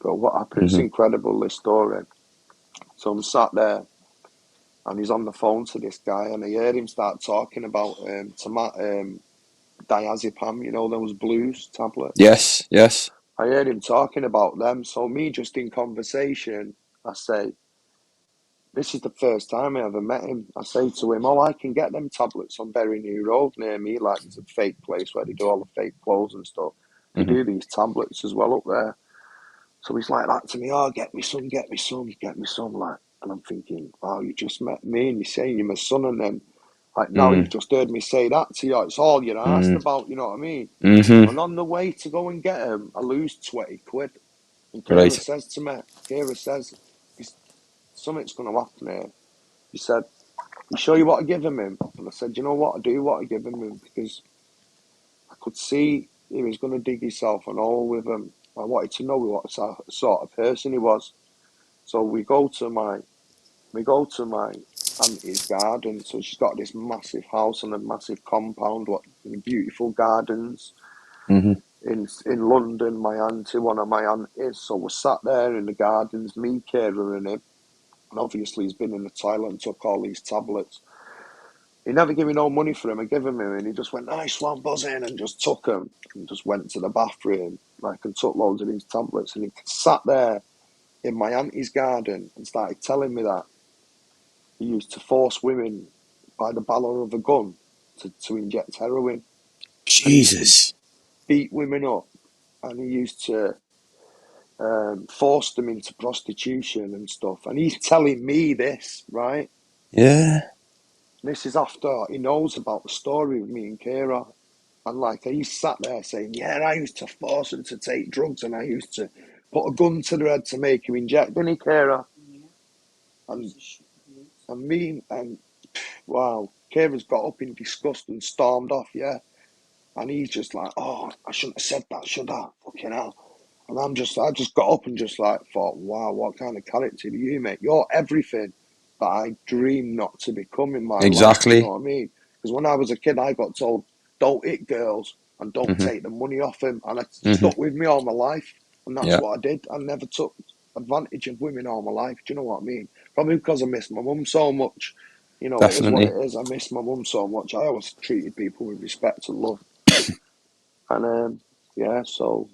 But what happened? It's incredible, this story. So I'm sat there, and he's on the phone to this guy, and I heard him start talking about diazepam, you know, those blues tablets. Yes, yes. I heard him talking about them. So me, just in conversation, I say, this is the first time I ever met him. I say to him, oh, I can get them tablets on Berry New Road near me. Like, there's a fake place where they do all the fake clothes and stuff. They do these tablets as well up there. So he's like that to me, oh, get me some, like, and I'm thinking, wow, you just met me and you're saying you're my son, and then, like, now you've just heard me say that to you, it's all you're asked about, you know what I mean? Mm-hmm. And on the way to go and get him, I lose 20 quid. And Kira Right. says to me, something's going to happen here. He said, you sure you want to give him? And I said, you know what, I do want to give him, because I could see he was going to dig himself an hole with him. I wanted to know what sort of person he was. So we go to my auntie's garden. So she's got this massive house and a massive compound, beautiful gardens Mm-hmm. in London. My auntie, one of my aunties. So we're sat there in the gardens, me, Kira, and him. And obviously he's been in the toilet and took all these tablets. He never gave me no money for him. I gave him, and he just went, nice one, buzzing, and just took him and just went to the bathroom, like, and took loads of these tablets. And he sat there in my auntie's garden and started telling me that he used to force women by the barrel of a gun to inject heroin. And he used to Jesus. beat women up, and he used to force them into prostitution and stuff. And he's telling me this, right? Yeah. This is after he knows about the story with me and Kira. And like, he sat there saying, yeah, I used to force them to take drugs, and I used to put a gun to their head to make him inject, didn't he, Kira? And me, and wow, Kira's got up in disgust and stormed off, yeah. And he's just like, oh, I shouldn't have said that, should I? Fucking hell. And I just got up and just like thought, wow, what kind of character do you make? You're everything that I dreamed not to become in my life. Do you know Exactly. what I mean? Because when I was a kid, I got told, don't hit girls and don't Mm-hmm. take the money off them. And it Mm-hmm. stuck with me all my life. And that's Yeah. what I did. I never took advantage of women all my life. Do you know what I mean? Probably because I miss my mum so much. You know, it is what Definitely. it is. I miss my mum so much. I always treated people with respect and love. And yeah, so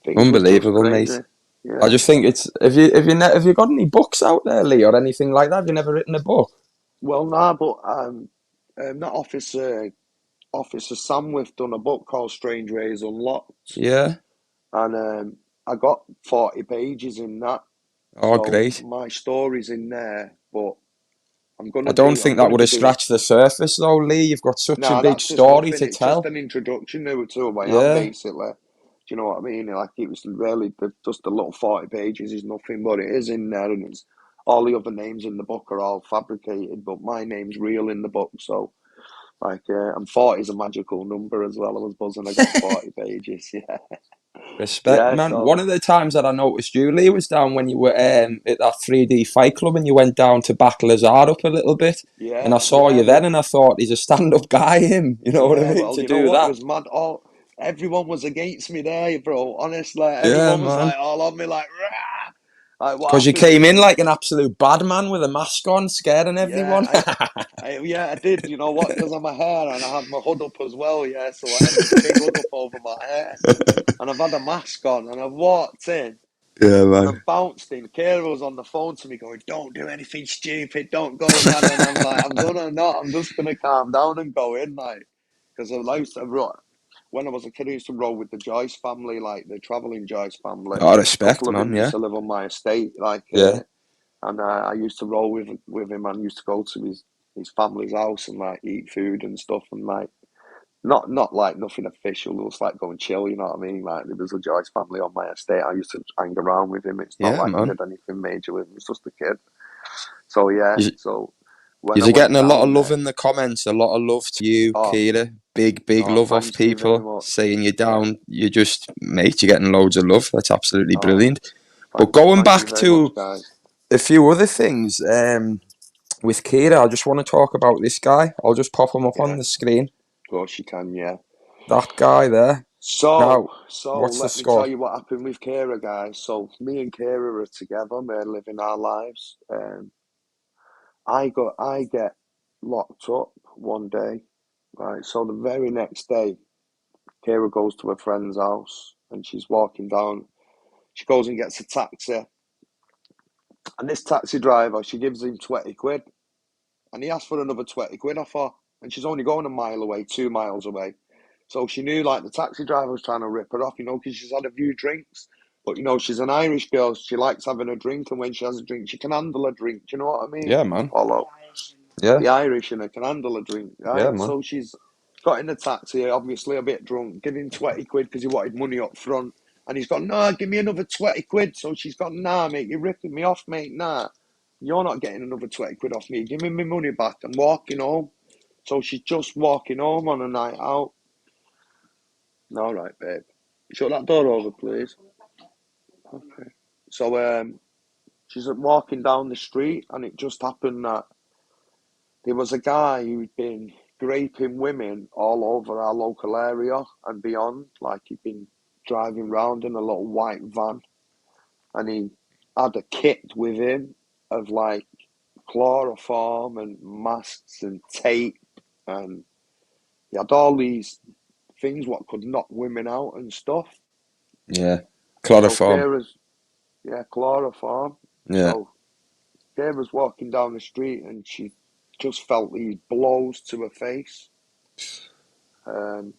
things was just Unbelievable, crazy. mate. I Yeah. just think it's have you got any books out there, Lee, or anything like that? Have you never written a book? Well, nah, but that Officer Samwith done a book called Strange Ways Unlocked, Yeah. and I got 40 pages in that. Oh, So great. my story's in there, but I don't I'm think that gonna would be have doing. scratched the surface, though, Lee. You've got such a Nah, big that's just story nothing. to It's just tell. an introduction to who I am, Yeah. basically. Do you know what I mean? Like, it was really just a little 40 pages is nothing, but it is in there, and it's all the other names in the book are all fabricated, but my name's real in the book. So, like, and 40 is a magical number as well. I was buzzing. I got 40 pages. Yeah, Respect, yeah. man. One So of the times that I noticed you, Lee, was down when you were at that 3D Fight Club and you went down to back Lazard up a little bit. And I yeah, saw yeah, you then and I thought, he's a stand-up guy, him. You know what I yeah. mean? Well, To you know do what? It that. was mad. All everyone was against me there, bro. Honestly, Yeah, everyone was man. like all on me, like, rah! Like, what Because you happened? came You in know? like an absolute bad man with a mask on, scaring Yeah, everyone. I did. You know what? Because of my hair, and I had my hood up as well. Yeah, so I had this big hood up over my hair, and I've had a mask on, and I've walked in, Yeah, and man. I've bounced in. Kira was on the phone to me, going, "Don't do anything stupid. Don't go mad." And I'm like, "I'm gonna not. I'm just gonna calm down and go in, like, because I used to when I was a kid, I used to roll with the Joyce family, like the traveling Joyce family. Oh, A couple respect, of them man. used Yeah. to live on my estate, like, Yeah. and I used to roll with him, and used to go to his family's house and like eat food and stuff, and like not like nothing official. It was like go and chill, you know what I mean? Like, there was a Joyce family on my estate. I used to hang around with him. It's not Yeah, like I man. did anything major with him. It's just a kid. So yeah. You, So when I you're getting went a lot of down love there, in the comments. A lot of love to you, oh, Kira. Big, big oh, love off thank you very people much. saying you're Yeah. down. You just, mate, you're getting loads of love. That's absolutely Oh, brilliant. But going thank you back very much, to guys. a few other things with Kira, I just want to talk about this guy. I'll just pop him up on Yeah, the screen. of course you can. Yeah. That guy there. So, Now, so what's the let me tell score? you what happened with Kira, guys. So me and Kira are together. We're living our lives. I get locked up one day, right? So the very next day, Kira goes to her friend's house and she's walking down. She goes and gets a taxi, and this taxi driver, she gives him 20 quid, and he asks for another 20 quid off her, and she's only going a mile away, 2 miles away. So she knew, like, the taxi driver was trying to rip her off, because she's had a few drinks. But, you know, she's an Irish girl. She likes having a drink, and when she has a drink, she can handle a drink. Do you know what I mean? Yeah, man. Apollo. Yeah. The Irish in her can handle a drink, right? Yeah, man. So she's got in the taxi, obviously a bit drunk, giving 20 quid because he wanted money up front. And he's gone, nah, give me another 20 quid. So she's gone, nah, mate, you're ripping me off, mate, nah. You're not getting another 20 quid off me. Give me my money back. I'm walking home. So she's just walking home on a night out. All right, babe. Shut that door over, please. Okay. So she's walking down the street, and it just happened that there was a guy who'd been raping women all over our local area and beyond. Like, he'd been driving round in a little white van, and he had a kit with him of like chloroform and masks and tape, and he had all these things what could knock women out and stuff. Yeah. So Chloroform. chloroform. Yeah. So Kira's walking down the street, and she just felt these blows to her face. And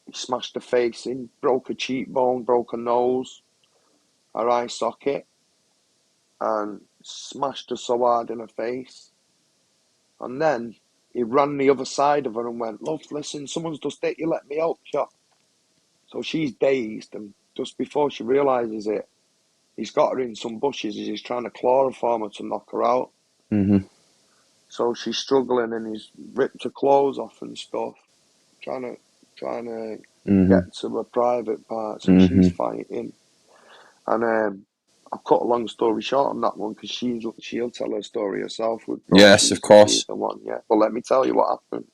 he smashed her face in, broke her cheekbone, broke her nose, her eye socket, and smashed her so hard in her face. And then he ran the other side of her and went, love, listen, someone's just hit you, let me help you. So she's dazed, and just before she realises it, he's got her in some bushes as he's trying to chloroform her to knock her out. Mm-hmm. So she's struggling, and he's ripped her clothes off and stuff, trying to Mm-hmm. get to her private parts, and she's fighting. And I'll cut a long story short on that one, because she'll tell her story herself with Yes, of course. She's the one, yeah. But let me tell you what happened.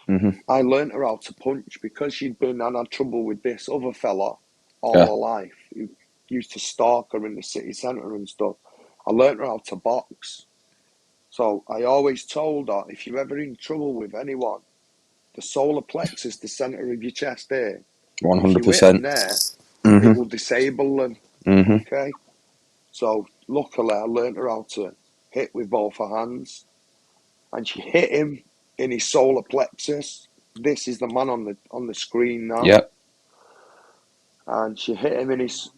Mm-hmm. I learnt her how to punch because she'd been and had trouble with this other fella all her life who used to stalk her in the city centre and stuff. I learnt her how to box. So I always told her, if you're ever in trouble with anyone, the solar plexus, the centre of your chest here, if you hit them 100%. there, it will disable them. Mm-hmm. Okay? So luckily I learnt her how to hit with both her hands. And she hit him in his solar plexus. This is the man on the screen now. Yep. And she hit him in his...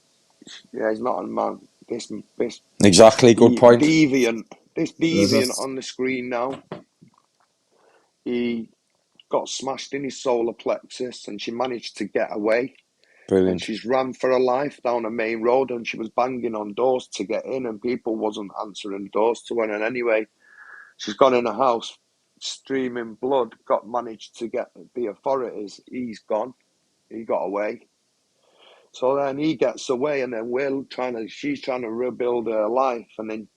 Yeah, he's not a man. This Exactly, good point. This deviant on the screen now, he got smashed in his solar plexus, and she managed to get away. Brilliant. And she's ran for her life down a main road, and she was banging on doors to get in, and people wasn't answering doors to her. And anyway, she's gone in a house streaming blood, managed to get the authorities. He's gone. He got away. So then he gets away, and then she's trying to rebuild her life, and then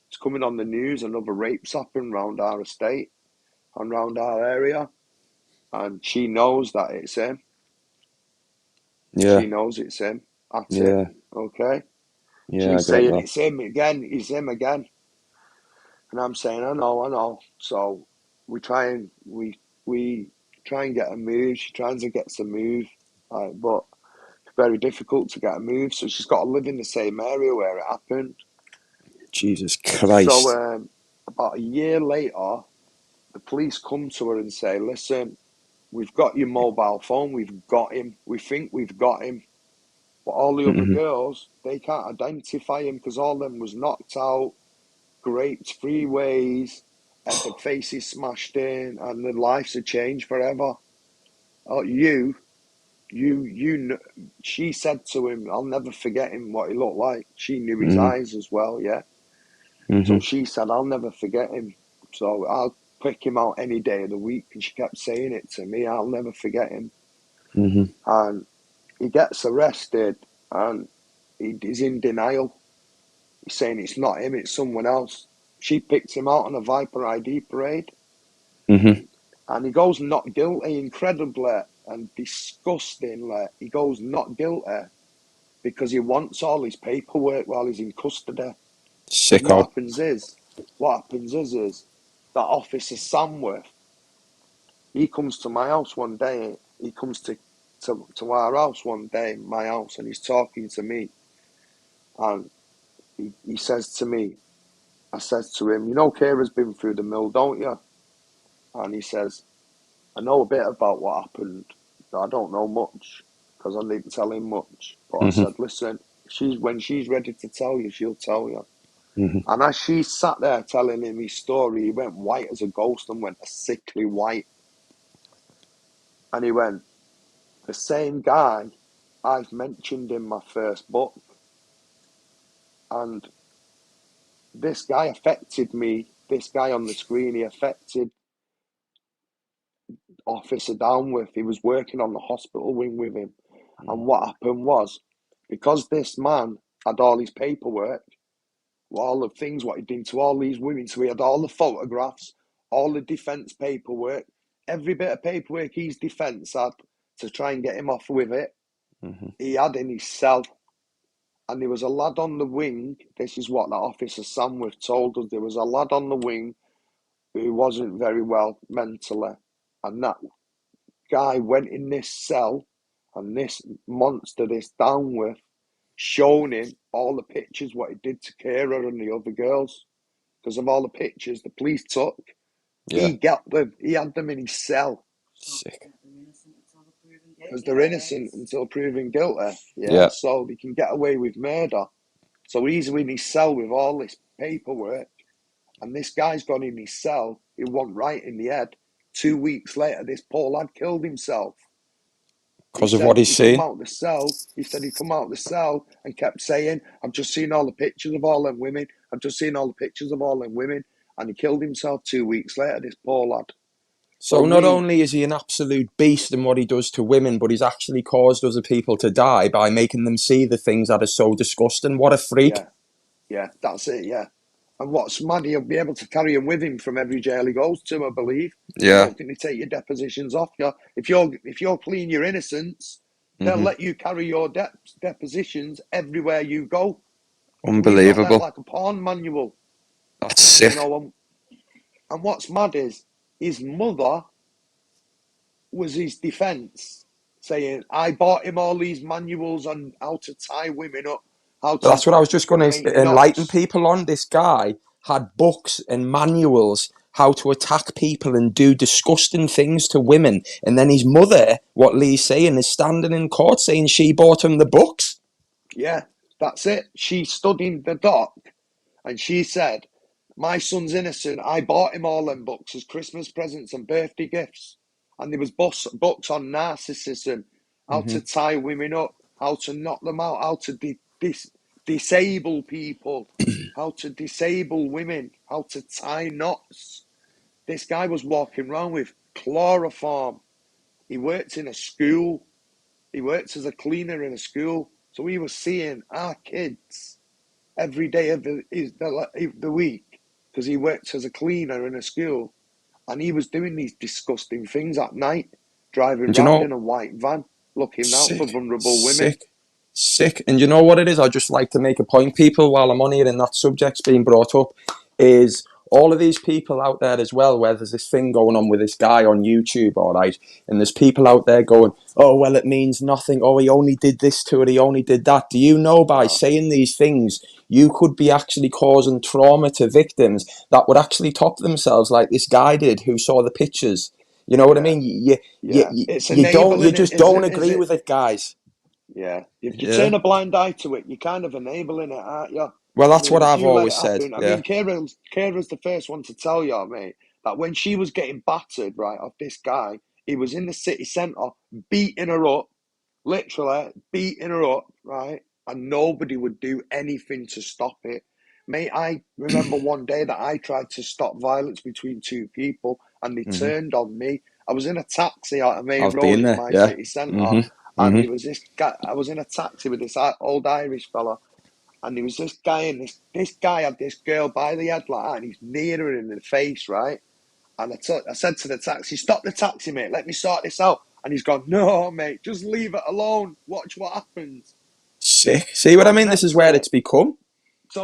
it's coming on the news, another rape's happened around our estate and around our area, and she knows that it's him. Yeah. She knows it's him. That's Yeah. it. Okay? Yeah, She's saying it's him again, And I'm saying, I know. So we try and get a move. She tries to get some move, but it's very difficult to get a move. So she's got to live in the same area where it happened. Jesus Christ. So about a year later, the police come to her and say, listen, we've got your mobile phone. We've got him. We think we've got him. But all the other girls, they can't identify him because all of them was knocked out, raped 3 ways, had their faces smashed in, and their lives had changed forever. Oh, she said to him, I'll never forget him, what he looked like. She knew his eyes as well, yeah. So she said, I'll never forget him. So I'll pick him out any day of the week. And she kept saying it to me, I'll never forget him. And he gets arrested, and he's in denial. He's saying it's not him, it's someone else. She picked him out on a Viper ID parade. And he goes not guilty, incredibly and disgustingly. He goes not guilty because he wants all his paperwork while he's in custody. Sicko. What happens is that Officer Samworth, he comes to my house one day. He comes to our house one day, my house, and he's talking to me. And he says to me, I says to him, you know, Kira's been through the mill, don't you? And he says, I know a bit about what happened, but I don't know much. because I didn't tell him much. But I Mm-hmm. said, listen, when she's ready to tell you, she'll tell you. Mm-hmm. And as she sat there telling him his story, he went white as a ghost and went a sickly white. And he went, the same guy I've mentioned in my first book. And this guy affected me. This guy on the screen, he affected Officer Downworth. He was working on the hospital wing with him. And what happened was, because this man had all his paperwork, all the things what he'd done to all these women, so he had all the photographs, all the defence paperwork, every bit of paperwork his defence had to try and get him off with it, he had in his cell. And there was a lad on the wing, this is what that Officer Samworth told us, there was a lad on the wing who wasn't very well mentally. And that guy went in this cell, and this monster, this Downworth, shown him all the pictures, what he did to Kira and the other girls. Because of all the pictures the police took, Yeah. he got them, he had them in his cell. Sick. Because they're innocent until proven guilty. Yeah. So they can get away with murder. So he's in his cell with all this paperwork, and this guy's gone in his cell, he wasn't right in the head. 2 weeks later, this poor lad killed himself. Because of what he's he saying. come out the cell. He said he come out the cell and kept saying, I've just seen all the pictures of all them women. I've just seen all the pictures of all them women. And he killed himself 2 weeks later, this poor lad. So not only is he an absolute beast in what he does to women, but he's actually caused other people to die by making them see the things that are so disgusting. What a freak. Yeah, that's it, yeah. And what's mad, he'll be able to carry him with him from every jail he goes to, I believe. I don't think they take your depositions off you. If you're clean your innocence, they'll let you carry your depositions everywhere you go. We've got that Unbelievable. like a pawn manual. That's sick. You know, and what's mad is his mother was his defence, saying, I bought him all these manuals on how to tie women up, how to That's what I was just going make to enlighten knots. people on. This guy had books and manuals how to attack people and do disgusting things to women. And then his mother, what Lee's saying, is standing in court saying she bought him the books. Yeah, that's it. She stood in the dock and she said, my son's innocent. I bought him all them books as Christmas presents and birthday gifts. And there was books on narcissism, how to tie women up, how to knock them out, how to disable people, how to disable women, how to tie knots. This guy was walking around with chloroform. He worked in a school. He worked as a cleaner in a school. So he was seeing our kids every day of the week because he worked as a cleaner in a school. And he was doing these disgusting things at night, driving And you around know, in a white van, looking out for vulnerable women. Sick. And you know what it is? I just like to make a point, people, while I'm on here and that subject's being brought up, is all of these people out there as well, where there's this thing going on with this guy on YouTube, all right? And there's people out there going, oh, well, it means nothing. Oh, he only did this to her. He only did that. Do you know by saying these things, you could be actually causing trauma to victims that would actually top themselves like this guy did who saw the pictures? You know what I mean? It's You enabling it, just don't agree with it, guys. Yeah. If you Yeah. turn a blind eye to it, you're kind of enabling it, aren't you? Well, I that's mean, what if I've you let always it said. happen, I Yeah. mean, Kira's the first one to tell you, mate, that when she was getting battered, right, off this guy, he was in the city centre beating her up, literally beating her up, right? And nobody would do anything to stop it. Mate, I remember one day that I tried to stop violence between two people and they turned on me. I was in a taxi out of Main I've Road been in there. my Yeah. city centre, and there was this guy. I was in a taxi with this old Irish fella, and there was this guy, and this guy had this girl by the head like that, and he's near her in the face, right? And I said to the taxi, stop the taxi, mate, let me sort this out. And he's gone, no, mate, just leave it alone. Watch what happens. Sick. See what I So mean? This is where it's become.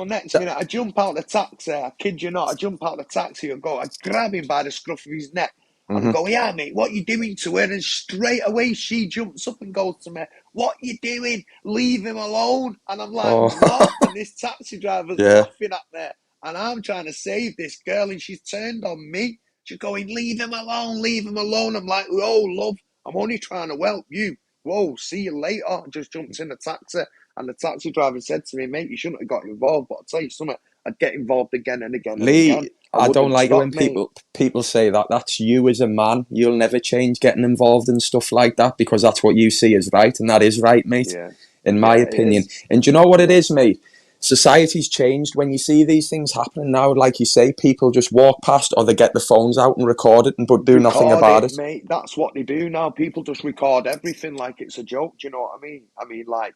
next minute, I jump out the taxi, I kid you not, I jump out the taxi and I grab him by the scruff of his neck. And I go, yeah, mate, what you doing to her? And straight away, she jumps up and goes to me, what you doing? Leave him alone. And I'm like, Oh, what? And this taxi driver's yeah. laughing at me. And I'm trying to save this girl, and she's turned on me. She's going, leave him alone, leave him alone. I'm like, oh, love, I'm only trying to help you. whoa, see you later. I just jumped in a taxi, and the taxi driver said to me, mate, you shouldn't have got involved, but I'll tell you something, I'd get involved again and again and again. Lee, I I don't wouldn't like it stop, when mate. people say that. That's you as a man. You'll never change getting involved in stuff like that because that's what you see as right, and that is right, mate, Yeah, in my yeah, it opinion. is. And do you know what it Yeah, is, mate? Society's changed when you see these things happening now. Like you say, people just walk past or they get the phones out and record it and but do nothing record about it, it. mate. That's what they do now. People just record everything like it's a joke. Do you know what I mean? I mean, like,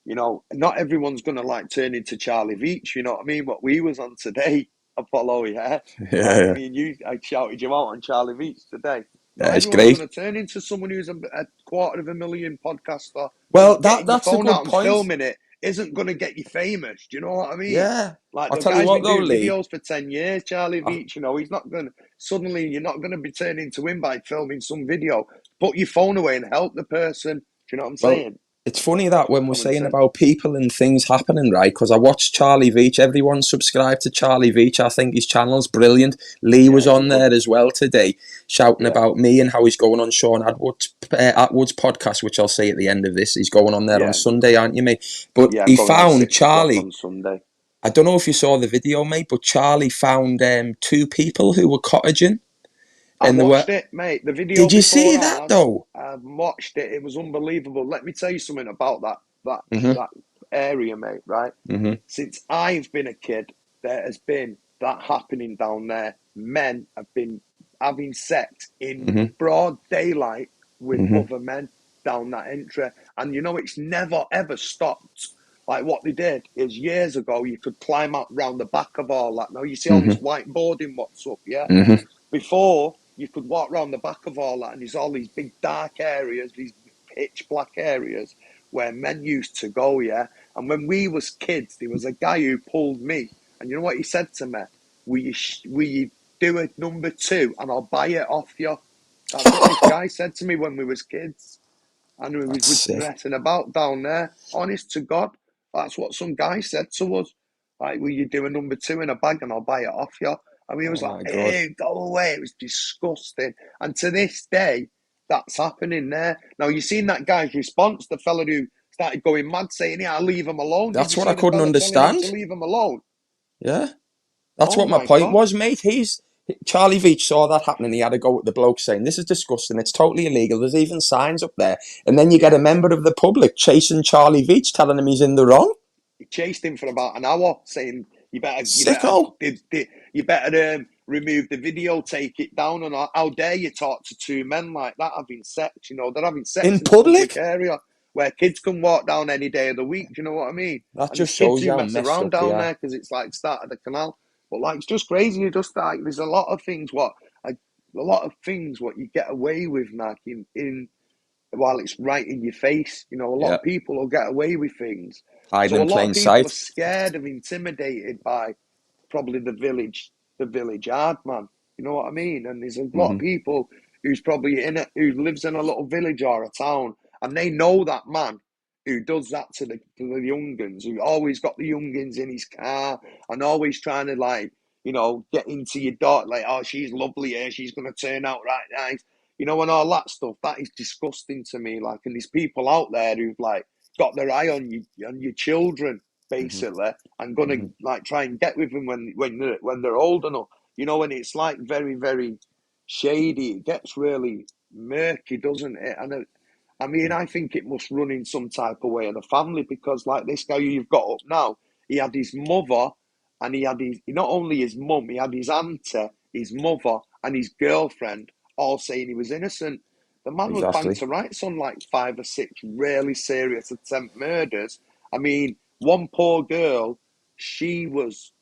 you know, not everyone's gonna like turn into Charlie Veach. You know what I mean? What we was on today, Apollo, yeah. Yeah, Like yeah, me and you, I shouted you out on Charlie Veach today. Not yeah. It's everyone's great. gonna turn into someone who's a $250,000 podcaster. Well, Getting your that's a phone good out and point. filming it isn't gonna get you famous. Do you know what I mean? Yeah, Like I'll the tell you guy's what been though, doing Lee. videos for 10 years, Charlie I, Veach. You know, he's not gonna suddenly you're not gonna be turned into him by filming some video. Put your phone away and help the person. Do you know what I'm Well, saying? it's funny that when we're Common saying sense. about people and things happening, right? Because I watched Charlie Veach. Everyone subscribed to Charlie Veach. I think his channel's brilliant. Lee was Yeah, he's on good. there as well today, shouting Yeah, about me and how he's going on Sean Atwood's podcast, which I'll say at the end of this. He's going on there on yeah, Sunday, aren't you, mate? But yeah. I'm he going on found 6 o'clock Charlie. on Sunday. I don't know if you saw the video, mate, but Charlie found two people who were cottaging, I've and they were. watched it, mate. The video Did you before see that ours, though? I've watched it. It was unbelievable. Let me tell you something about that Mhm. that area, mate. Right? Mhm. Since I've been a kid, there has been that happening down there. Men have been having sex in Mhm. broad daylight with Mhm. other men down that entry, and you know it's never ever stopped. Like what they did is years ago, you could climb up round the back of all that. Now you see all this Mhm. whiteboarding. What's up? Yeah. Mhm. Before, you could walk around the back of all that, and there's all these big dark areas, these pitch black areas where men used to go, yeah. And when we was kids, there was a guy who pulled me, and you know what he said to me? Will you do a number two, and I'll buy it off you? That's what this guy said to me when we was kids, and we That's was sick. messing about down there. Honest to God, that's what some guy said to us. Like, will you do a number two in a bag, and I'll buy it off you? I mean, it was Oh like, my god. hey, go away. It was disgusting. And to this day, that's happening there. Now, you seen that guy's response, the fella who started going mad saying, yeah, I'll leave him alone. Did That's you what I see the couldn't fella telling him to understand. leave him alone? Yeah. That's Oh what my my point God. was, mate. Charlie Veach saw that happening. He had a go at the bloke saying, "This is disgusting. It's totally illegal. There's even signs up there." And then you get Yeah. a member of the public chasing Charlie Veach, telling him he's in the wrong. He chased him for about an hour, saying, Sicko. you better remove the video, take it down, and how dare you talk to two men like that having sex? You know, they're having In sex in a public public. area where kids can walk down any day of the week. Do you know what I mean? That And there's just kids shows who you how mess messed around up they down are. there because it's like start of the canal. But like, it's just crazy. You just like there's a lot of things what you get away with, like in while it's right in your face. You know, a lot Yeah. of people will get away with things. Hiding So a in lot of plain people are sight. scared of intimidated by probably the village hard man. You know what I mean? And there's a lot of Hmm. people who's probably who lives in a little village or a town, and they know that man who does that to the youngins, who always got the youngins in his car and always trying to like, you know, get into your daughter, like, oh, she's lovely here, she's gonna turn out right nice, you know, and all that stuff. That is disgusting to me. Like, and there's people out there who've like got their eye on your children Hmm. basically, and gonna Hmm. like try and get with them when they're old enough. You know, and it's like very very shady. It gets really murky, doesn't it? And I mean, I think it must run in some type of way in the family because, like this guy you've got up now, he had his mother, and he had his not only his mum, he had his auntie, his mother, and his girlfriend all saying he was innocent. The man was banged Exactly. to rights on like 5 or 6 really serious attempt murders. I mean, one poor girl, she was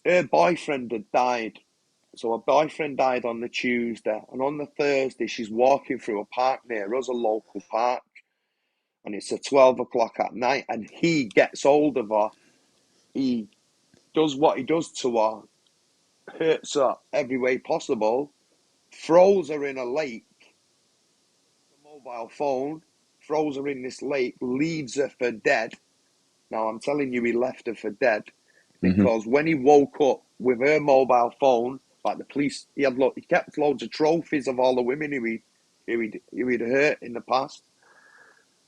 her boyfriend had died. So her boyfriend died on the Tuesday, and on the Thursday, she's walking through a park near us, a local park, and it's at 12 o'clock at night, and he gets hold of her. He does what he does to her, hurts her every way possible, throws her in a lake, a mobile phone, throws her in this lake, leaves her for dead. Now, I'm telling you, he left her for dead Hmm. because when he woke up with her mobile phone, like the police, he kept loads of trophies of all the women who he'd hurt in the past.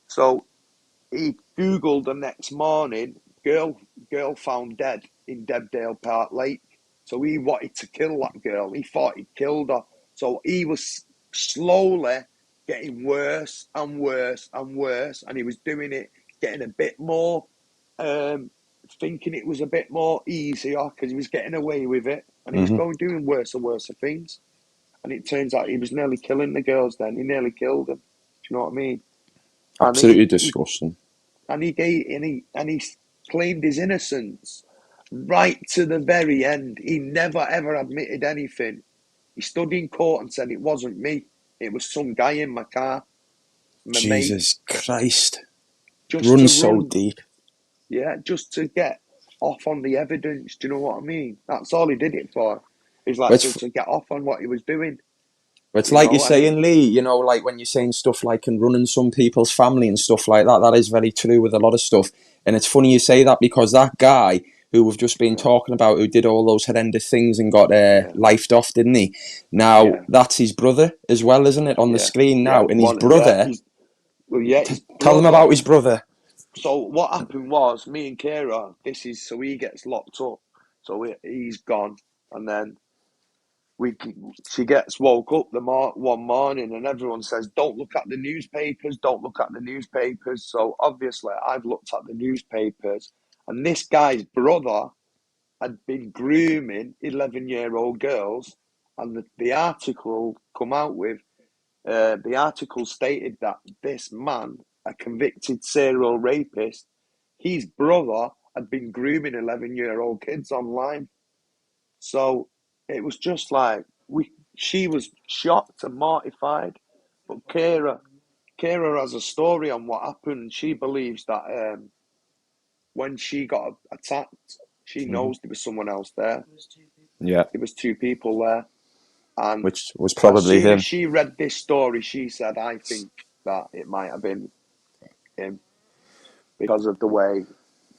So he Googled the next morning, girl found dead in Debdale Park Lake. So he wanted to kill that girl. He thought he'd killed her. So he was slowly getting worse and worse and worse. And he was doing it, getting a bit more, thinking it was a bit more easier because he was getting away with it. And he was doing worse and worse things. And it turns out he was nearly killing the girls then. He nearly killed them. Do you know what I mean? Absolutely disgusting. He claimed his innocence right to the very end. He never ever admitted anything. He stood in court and said it wasn't me. It was some guy in my car, my Jesus Christ. mate. Run so deep. Yeah, just to get off on the evidence. Do you know what I mean? That's all he did it for. He's like to get off on what he was doing. It's like you're saying, Lee, you know, like when you're saying stuff like and running some people's family and stuff like that, that is very true with a lot of stuff. And it's funny you say that because that guy who we've just been talking about, who did all those horrendous things and got lifed off, didn't he? Now, that's his brother as well, isn't it, on the screen now? And his brother... tell them about his brother. So what happened was, me and Kira, so he gets locked up. So he's gone. And then she gets woke up one morning and everyone says, don't look at the newspapers, don't look at the newspapers. So obviously I've looked at the newspapers and this guy's brother had been grooming 11-year-old girls, and the article come out with, the article stated that this man, a convicted serial rapist, his brother had been grooming 11-year-old kids online. So it was just like, she was shocked and mortified. But Kira has a story on what happened. She believes that when she got attacked, she knows there was someone else there. Yeah. There was two people there. And which was probably as soon him. as she read this story, she said, I think that it might have been him because of the way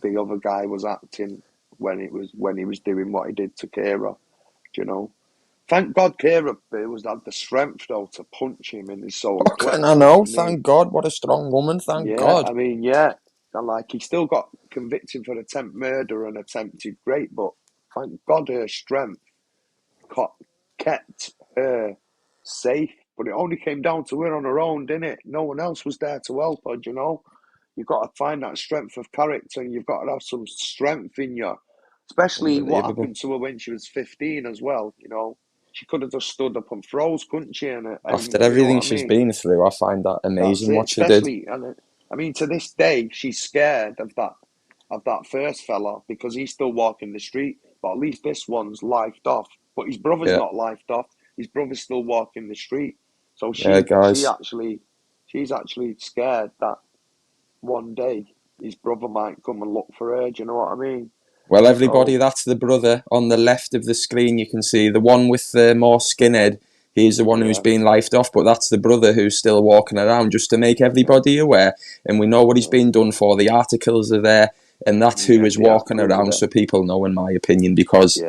the other guy was acting when he was doing what he did to Kira. Do you know? Thank God Kira had the strength though to punch him in his solar plexus. I know. Thank God. What a strong woman. Thank God. I mean, yeah. And like he still got convicted for attempt murder and attempted rape, but thank God her strength kept her safe. But it only came down to her on her own, didn't it? No one else was there to help her, you know? You've got to find that strength of character and you've got to have some strength in you. Especially what happened to her when she was 15 as well, you know? She could have just stood up and froze, couldn't she? After everything she's been through, I find that amazing what she did. And I mean, to this day, she's scared of that first fella because he's still walking the street. But at least this one's lifed off. But his brother's not lifed off. His brother's still walking the street. So she's actually scared that one day his brother might come and look for her. Do you know what I mean? Well, everybody, that's the brother on the left of the screen. You can see the one with the more skinhead. He's the one who's been lifed off, but that's the brother who's still walking around, just to make everybody aware. And we know what he's been done for. The articles are there, and that's who is walking around, so people know, in my opinion, because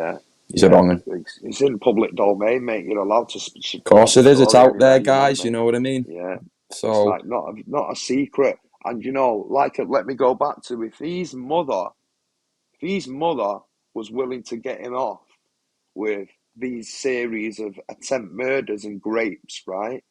he's a wrong one. It's in public domain, mate. You're allowed to speak. Of course it is. It's out there, guys. You know what I mean? Yeah. So it's like not a secret. And you know, let me go back to if his mother was willing to get him off with these series of attempt murders and rapes, right?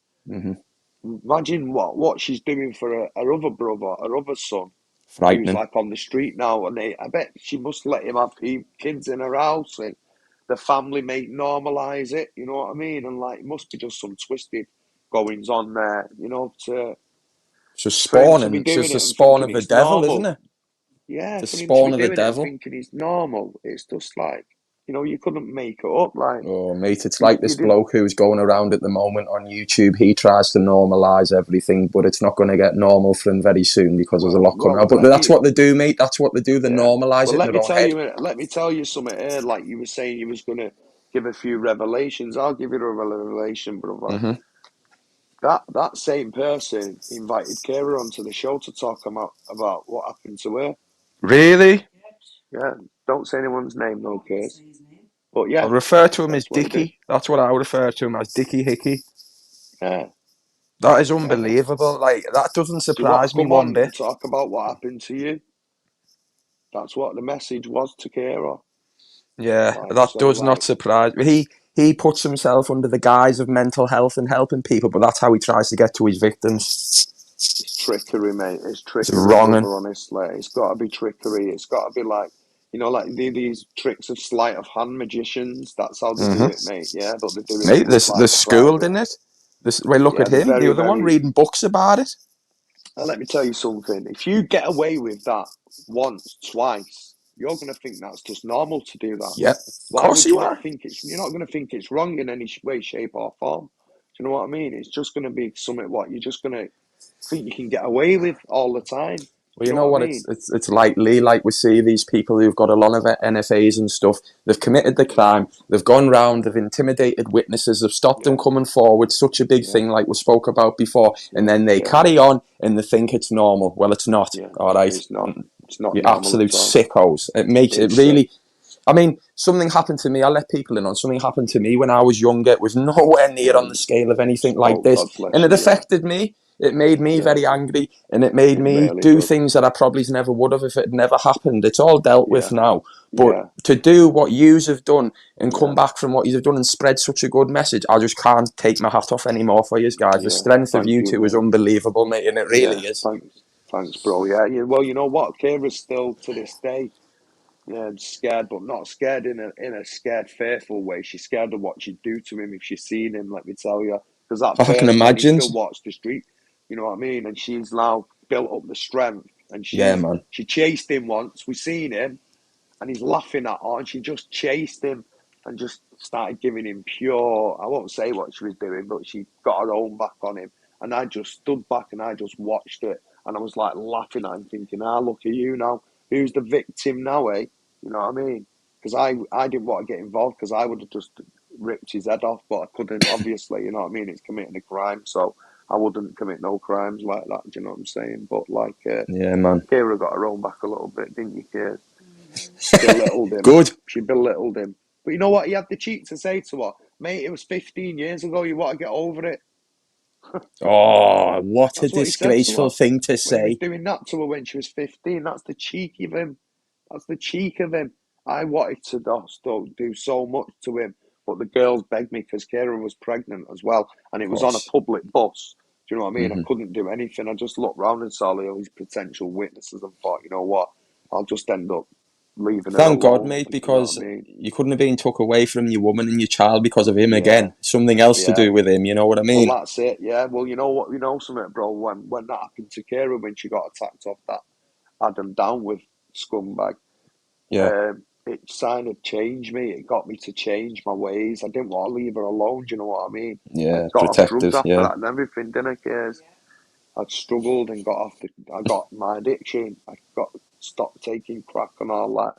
Imagine what she's doing for her other brother, her other son, who's like on the street now, and I bet she must let him have kids in her house, and the family may normalise it. You know what I mean? And like, it must be just some twisted goings on there, you know, it's just spawning. It's just the spawn of the devil, isn't it? Yeah, the for him spawn to of be the doing devil. it and thinking he's normal. It's just like, you know, you couldn't make it up. Like, oh, mate, it's like this bloke who's going around at the moment on YouTube. He tries to normalise everything, but it's not going to get normal for him very soon because there's a lot coming out. But that's what they do, mate. That's what they do. They normalise it in their own head. Let me tell you something here. Like you were saying, you was going to give a few revelations. I'll give you a revelation, brother. That same person invited Kira onto the show to talk about what happened to her. Really? Yeah. Don't say anyone's name, no case. But yeah, I'll refer to him as Dickie. That's what I would refer to him as, Dickie Hickey. Yeah. That is Yeah. unbelievable. Like, that doesn't Do you want to surprise me come one on and bit. talk about what happened to you? That's what the message was to Kira. Yeah, Like, that so, does not like, surprise me. He puts himself under the guise of mental health and helping people, but that's how he tries to get to his victims. it's trickery, mate. It's It's trickery, wronging. brother, honestly. It's got to be trickery. It's got to be like, like these tricks of sleight of hand magicians. That's how they do it, Mm-hmm. mate. Yeah, but they're doing it Mate, with, the like, school, private. didn't it? This, wait, look Yeah, at they're him, the very, other one, very. reading books about it. Let me tell you something. If you get away with that once, twice, you're going to think that's just normal to do that. Yeah, of Why course would you you not are. think it's? You're not going to think it's wrong in any way, shape, or form. Do you know what I mean? It's just going to be something what you're just going to think you can get away with all the time. Do Well, you you know know what I what? mean? It's likely, like we see these people who've got a lot of NFAs and stuff. They've committed the crime. They've gone round. They've intimidated witnesses. They've stopped them Yeah, coming forward. Such a big yeah, thing, like we spoke about before. And yeah, then they yeah, carry on and they think it's normal. Well, it's not. yeah. All right, It's not. and It's not you normal absolute at all. sickos. It makes it It's really. I mean, something happened to me. I let people in on something happened to me when I was younger. It was nowhere near yeah. on the scale of anything like Oh, this, God bless and it you. Yeah, affected me. It made me yeah. very angry, and it made It me really do does. things that I probably never would have if it had never happened. It's all dealt with Yeah, now. But yeah, to do what yous have done and come yeah, back from what yous have done and spread such a good message, I just can't take my hat off anymore for yous guys. The yeah. strength of Thank you you, two is mate. unbelievable, mate, and it Yeah, really is. thanks, bro. Yeah, yeah. Well, you know what? Kira's still to this day, yeah, scared, but not scared in a scared, fearful way. She's scared of what she'd do to him if she's seen him. Let me tell you, because that I can first day he imagine. still walks the street. You know what I mean? And she's now built up the strength, and Yeah, man. she chased him once. We seen him, and he's laughing at her, and she just chased him and just started giving him pure. I won't say what she was doing, but she got her own back on him, and I just stood back and I just watched it, and I was like laughing at him, thinking, "Ah, look at you now. Who's the victim now, eh? You know what I mean?" Because I didn't want to get involved because I would have just ripped his head off, but I couldn't. Obviously, you know what I mean. It's committing a crime, so I wouldn't commit no crimes like that. Do you know what I'm saying? But like, Yeah, man. Kira got her own back a little bit, didn't you, Kira? Belittled him. Good. She belittled him. But you know what? He had the cheek to say to her, mate, it was 15 years ago. You want to get over it. Oh, what a That's what he said to disgraceful her. thing to When he was say. doing that to her when she was 15. That's the cheek of him. That's the cheek of him. I wanted to do so much to him, but the girls begged me because Karen was pregnant as well, and it Of was on a course. public bus. Do you know what I mean? I Hmm. couldn't do anything. I just looked round and saw all these potential witnesses and thought, you know what? I'll just end up leaving her Thank God, alone. mate, You know what because I mean? you couldn't have been took away from your woman and your child because of him Yeah, again. Something else to yeah. do with him, you know what I Well, mean? that's it. Yeah. Well, you know what? You know something, bro. When that happened to Kira when she got attacked off that Adam down with scumbag, Yeah, it kind of changed me. It got me to change my ways. I didn't want to leave her alone. Do you know what I mean? I yeah, got off drugs protective, after yeah. that and everything, didn't I, Kers? I'd struggled and got off the. I got my addiction. I got stopped taking crack and all that,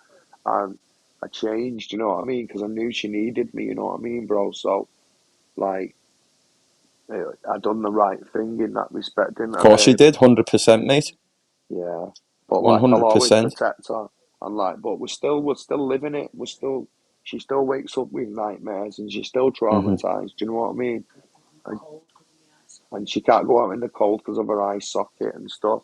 and I changed. You know what I mean? Because I knew she needed me. You know what I mean, bro? So like, I done the right thing in that respect, didn't Of I, course you babe? did, 100%, mate. Yeah. But like, I'll always 100%. protect her. And like, but we're still living it. She still wakes up with nightmares, and she's still Hmm. traumatized. Do you know what I mean? And she can't go out in the cold because of her eye socket and stuff.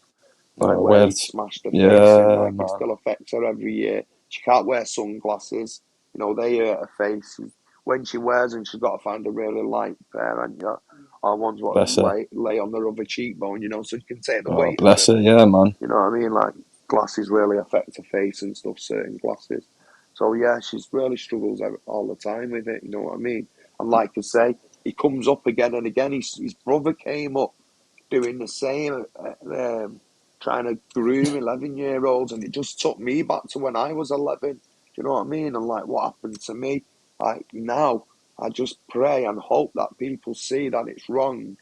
Like Oh, where well, he smashed her face in, yeah, like it man. still affects her every year. She can't wear sunglasses. You know, they hurt her face. When she wears them, she's got to find a really light pair, and or ones what Bless her. lay on their other cheekbone, you know, so you can take the Oh, weight of bless them. her, yeah, man. You know what I mean? Like glasses really affect her face and stuff, certain glasses. So yeah, she's really struggles all the time with it. You know what I mean? And like I say, he comes up again and again. His brother came up doing the same, trying to groom 11-year-olds, and it just took me back to when I was 11. Do you know what I mean? And like what happened to me? Like now, I just pray and hope that people see that it's wrong,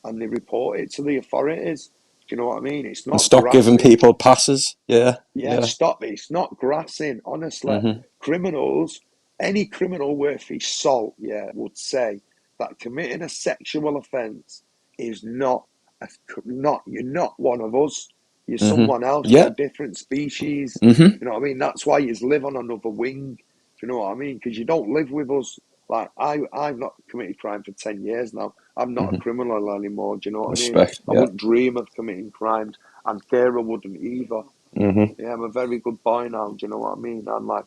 and they report it to the authorities. Do you know what I mean? It's And not stop giving grassing. people passes. Yeah, Yeah, yeah. stop it. It's not grassing, honestly. Hmm. Criminals, any criminal worth his salt, yeah, would say that committing a sexual offence is you're not one of us. You're Hmm. someone else. You're Yeah. a different species. Hmm. You know what I mean? That's why you live on another wing. Do you know what I mean? Because you don't live with us Like I've not committed crime for 10 years now. I'm not a criminal anymore. Do you know what I mean? Respect. I Yeah. wouldn't dream of committing crimes, and Kira wouldn't either. Yeah, I'm a very good boy now. Do you know what I mean? I'm like,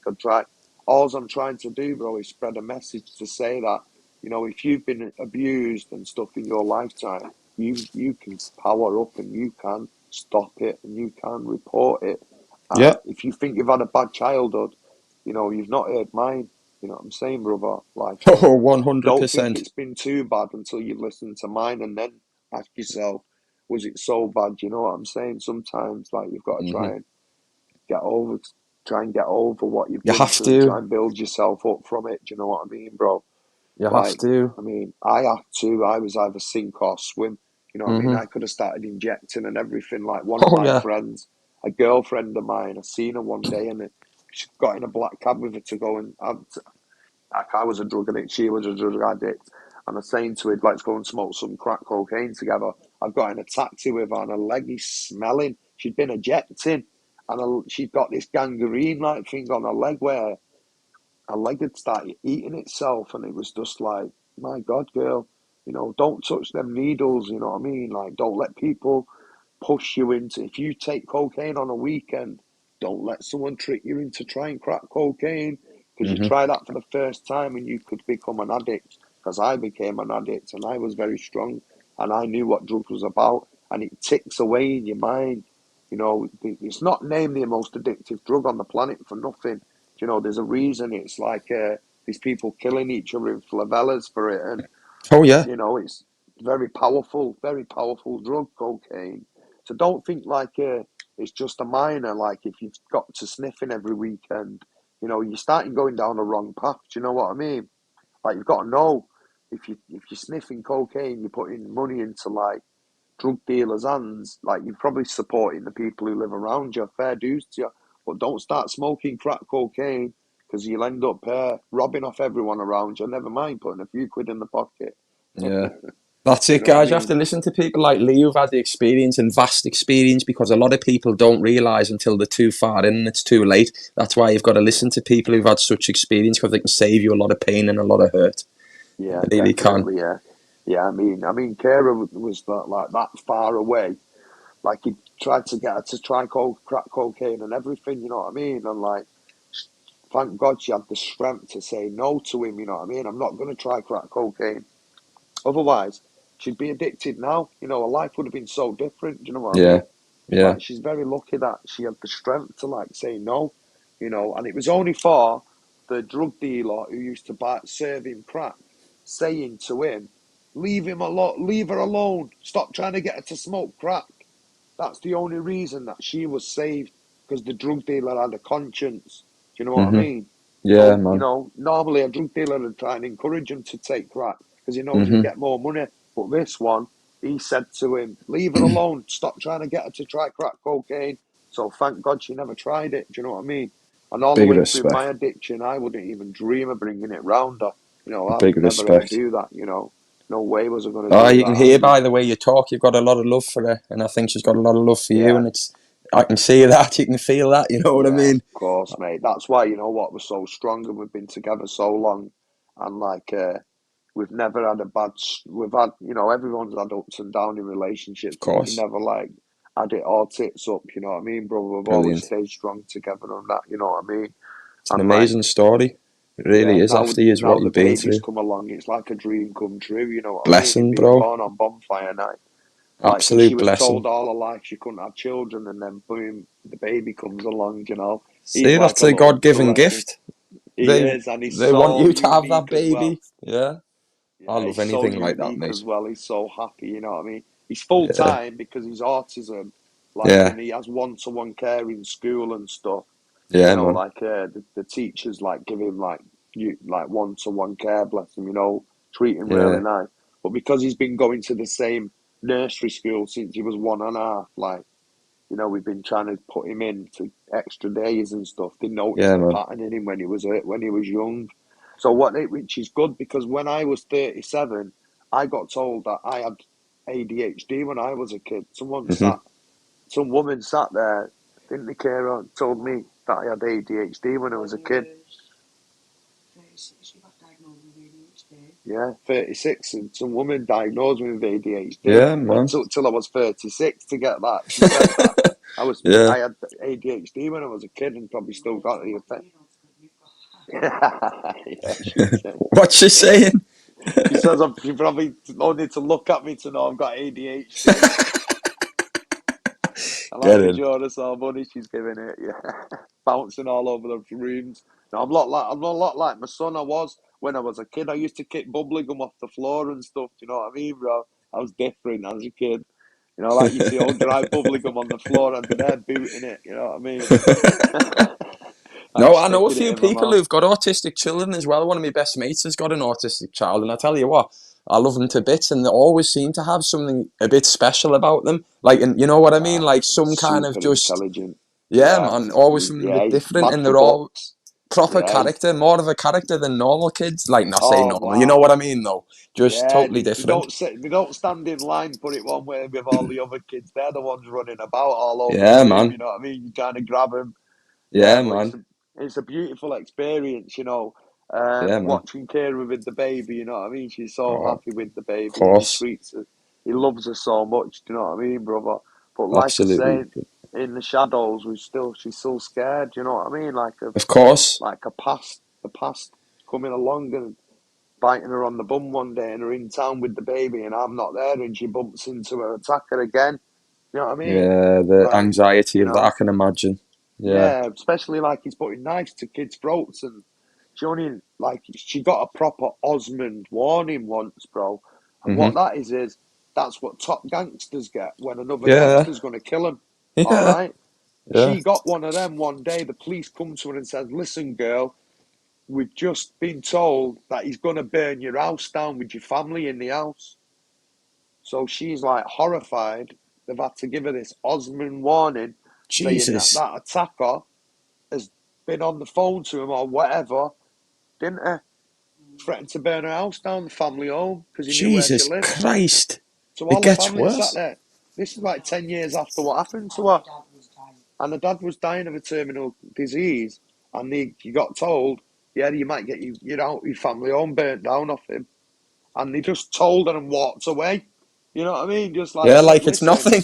all I'm trying to do, bro, is spread a message to say that, you know, if you've been abused and stuff in your lifetime, you can power up and you can stop it and you can report it. Yeah. And if you think you've had a bad childhood, you know, you've not heard mine. You know what I'm saying, brother? Like, Oh, don't think 100%. it's been too bad until you listen to mine and then ask yourself, was it so bad? You know what I'm saying? Sometimes, like, you've got to get over, try and get over what you've You been have through and try to. and build yourself up from it. Do you know what I mean, bro? You have Like, to. I mean, I had to. I was either sink or swim. You know what I mean? I could have started injecting and everything. Like one of Oh, my yeah. friends, a girlfriend of mine, I seen her one day and she got in a black cab with her to go and like I was a drug addict, she was a drug addict, and I was saying to her, let's go and smoke some crack cocaine together. I got in a taxi with her and her leg is smelling. She'd been ejecting and she'd got this gangrene like thing on her leg where her leg had started eating itself, and it was just like, my God, girl, you know, don't touch them needles, you know what I mean? Like, don't let people push you into, if you take cocaine on a weekend, don't let someone trick you into trying crack cocaine, because you try that for the first time and you could become an addict. Because I became an addict and I was very strong and I knew what drugs was about, and it ticks away in your mind. You know, it's not named the most addictive drug on the planet for nothing. You know, there's a reason. It's like these people killing each other in favelas for it, and Oh, yeah. you know, it's very powerful drug, cocaine. So don't think like it's just a minor. Like if you've got to sniffing every weekend, you know, you're starting going down the wrong path. Do you know what I mean? Like you've got to know if you're sniffing cocaine, you're putting money into like drug dealers' hands. Like you're probably supporting the people who live around you. Fair dues to you, but don't start smoking crack cocaine because you'll end up robbing off everyone around you. Never mind putting a few quid in the pocket. Yeah. That's You it, know what I guys. You have to mean? listen to people like Lee who've had the experience and vast experience, because a lot of people don't realise until they're too far in and it's too late. That's why you've got to listen to people who've had such experience, because they can save you a lot of pain and a lot of hurt. Yeah, They really can. definitely. Yeah, yeah. I mean, Kara was that like that far away. Like he tried to get her to try crack cocaine and everything. You know what I mean? And like, thank God she had the strength to say no to him. You know what I mean? I'm not going to try crack cocaine. Otherwise, she'd be addicted now. You know, her life would have been so different. Do you know what I Yeah. mean? Yeah. Like, she's very lucky that she had the strength to like say no. You know, and it was only for the drug dealer who used to serve him crack, saying to him, "Leave him alone. Leave her alone. Stop trying to get her to smoke crack." That's the only reason that she was saved, because the drug dealer had a conscience. Do you know what I mean? Yeah, So, you man. know, normally a drug dealer would try and encourage him to take crack because he knows he'd get more money. But this one, he said to him, "Leave her alone. Stop trying to get her to try crack cocaine." So thank God she never tried it. Do you know what I mean? And all the Big way through my respect. addiction, I wouldn't even dream of bringing it round her. You know, I Big would never ever respect. do that. You know, no way was I going to Oh, do you that. can I'd hear be by the way you talk, you've got a lot of love for her, and I think she's got a lot of love for you, yeah. and I can see that, you can feel that, you know what I Yeah, mean? of course, mate. That's why, you know what, we're so strong and we've been together so long. And like, we've never had we've had, you know, everyone's had ups and downs in relationships, Of but we've course. never like had it all tits up, you know what I mean, bro? We've always Brilliant. stayed strong together on that, you know what I mean? It's an And like, amazing story. It yeah, really is, after years now what the you've been baby's through. come along, it's like a dream come true, you know what I mean? Him Blessing, being bro. born on bonfire night. Like, because she Absolute was blessing. told all her life she couldn't have children, and then boom, the baby comes along, you know? He's See, like that's a a little God-given blessing. gift. He They is, and he's they want so you to have that unique as well. baby. Yeah. I Yeah, love he's so anything like that, unique mate. as well. He's so happy, you know what I mean? He's full Yeah. time because he's autism, like, Yeah. and he has one-to-one care in school and stuff. You Yeah, know, man. like the teachers like give him like one-to-one care, bless him, you know, treat him really Yeah. nice. But because he's been going to the same nursery school since he was 1.5, like, you know, we've been trying to put him in to extra days and stuff. They noticed Yeah, the man. pattern in him when he was young. So which is good, because when I was 37, I got told that I had ADHD when I was a kid. Some woman sat there, didn't they, Kira, told me that I had ADHD when I was a kid. Yeah, 36, and some woman diagnosed me with ADHD. Yeah, It man. took till I was 36 to get that. She said that. Yeah. I had ADHD when I was a kid and probably still got the effect. Yeah, she said. What's she saying? She says she probably don't need to look at me to know I've got ADHD. I Get like the in. Jonas all money she's giving it, yeah. Bouncing all over the rooms. No, I'm a lot like my son I was when I was a kid. I used to kick bubblegum off the floor and stuff, you know what I mean, bro? I was different as a kid. You know, like you see old dry bubblegum on the floor, I'd be there booting it, you know what I mean? Like No, I know a sticking it few in my people mouth. who've got autistic children as well. One of my best mates has got an autistic child, and I tell you what, I love them to bits, and they always seem to have something a bit special about them. Like, and you know what I mean? Ah, Like some kind of super just, intelligent. yeah, Yeah, man, always something a yeah, bit he's different, mad and for they're all books. proper Yeah, character, more of a character than normal kids. Like, not saying oh normal, you know wow. what I mean, though? Just Yeah, totally different. they don't stand in line, put it one way, with all the other kids. They're the ones running about all over the Yeah, room. man. You know what I mean? You kind of grab them. Yeah, Yeah, but man. it's a beautiful experience. You know, Yeah, man. watching Kira with the baby. You know what I mean? She's so Oh, happy with the of baby, and he course. treats her. He loves her so much. Do you know what I mean, brother? But like I Absolutely. say, in the shadows, she's still scared. You know what I mean? Of course. Like the past coming along and biting her on the bum one day and are in town with the baby and I'm not there and she bumps into her attacker again. You know what I mean? Yeah, the Like, anxiety you of that, I know, can imagine. Yeah. yeah, especially like he's putting knives to kids' throats and she only, like, she got a proper Osmond warning once, bro. And what Hmm. that is that's what top gangsters get when another Yeah. gangster's going to kill them. All Yeah. right? Yeah. She got one of them one day. The police come to her and says, listen, girl, we've just been told that he's going to burn your house down with your family in the house. So she's like horrified. They've had to give her this Osmond warning saying that Jesus. that attacker has been on the phone to him or whatever, didn't he? Threatened to burn her house down, the family home, because he knew where she Jesus lived. Christ. So It all the gets family sat worse. there. This is like 10 years after what happened to her. And the dad was dying of a terminal disease. And he got told, yeah, you might get your family home burnt down off him. And they just told her and walked away. You know what I mean? Just like Yeah, said, like it's listen, nothing.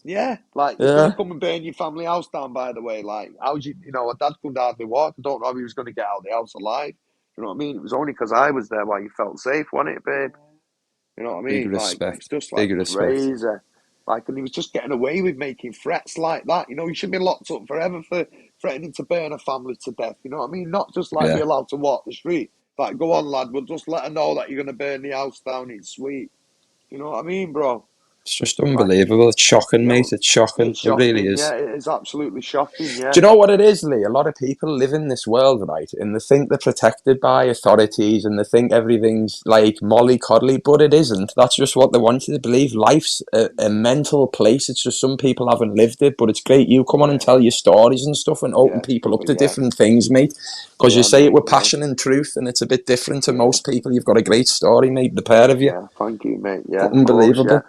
yeah, like he's gonna Yeah. come and burn your family house down. By the way, like how's you know, a dad could hardly walk. I don't know if he was gonna get out of the house alive. You know what I mean? It was only because I was there why you felt safe, wasn't it, babe? You know what I Big mean? Like it's respect. just like Big respect. crazy. Like, and he was just getting away with making threats like that. You know, he should be locked up forever for threatening to burn a family to death. You know what I mean? Not just like be Yeah. allowed to walk the street. Like, go on, lad. We'll just let her know that you're gonna burn the house down. It's sweet. You know what I mean, bro? It's just Like, unbelievable. It's shocking, you mate. know, It's shocking. it's It really shocking. is. Yeah, it is absolutely shocking. Yeah, Do you know what it is, Lee? A lot of people live in this world, right? And they think they're protected by authorities and they think everything's like mollycoddly, but it isn't. That's just what they want you to believe. Life's a mental place. It's just some people haven't lived it, but it's great you come on and yeah, tell your stories and stuff and open yeah, people up brother. to Yeah, different things, mate. Because you yeah, say it mate. with Yeah, passion and truth, and it's a bit different to yeah, most people. You've got a great story, mate, the pair of you. yeah. Thank you, mate. Yeah, of course. Yeah, Unbelievable.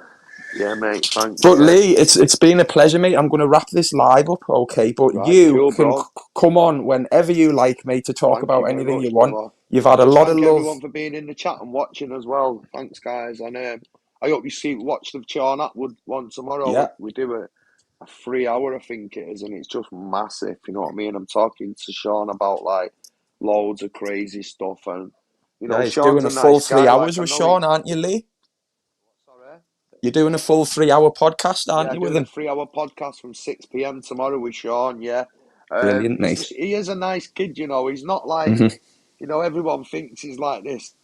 yeah, mate. Thanks. But Yeah. Lee, it's been a pleasure, mate. I'm going to wrap this live up, okay? But Right, you cool, can bro. come on whenever you like, mate, to talk Thank about you very anything you much, want. brother. You've And had a just lot of thank love. everyone for being in the chat and watching as well. Thanks, guys. And I hope you watch the Sean Atwood one tomorrow. Yeah, We do a 3 hour, I think it is, and it's just massive. You know what I mean? I'm talking to Sean about like loads of crazy stuff, and you yeah. know, He's Sean's doing a a full nice three guy. Like hours I with know he. Sean, aren't you, Lee? Sorry. You're doing a full 3 hour podcast, aren't Yeah, you, with doing a him? 3 hour podcast from 6 p.m. tomorrow with Sean. Yeah, Brilliant, mate. he is a nice kid. You know, he's not like, Hmm. you know, everyone thinks he's like this.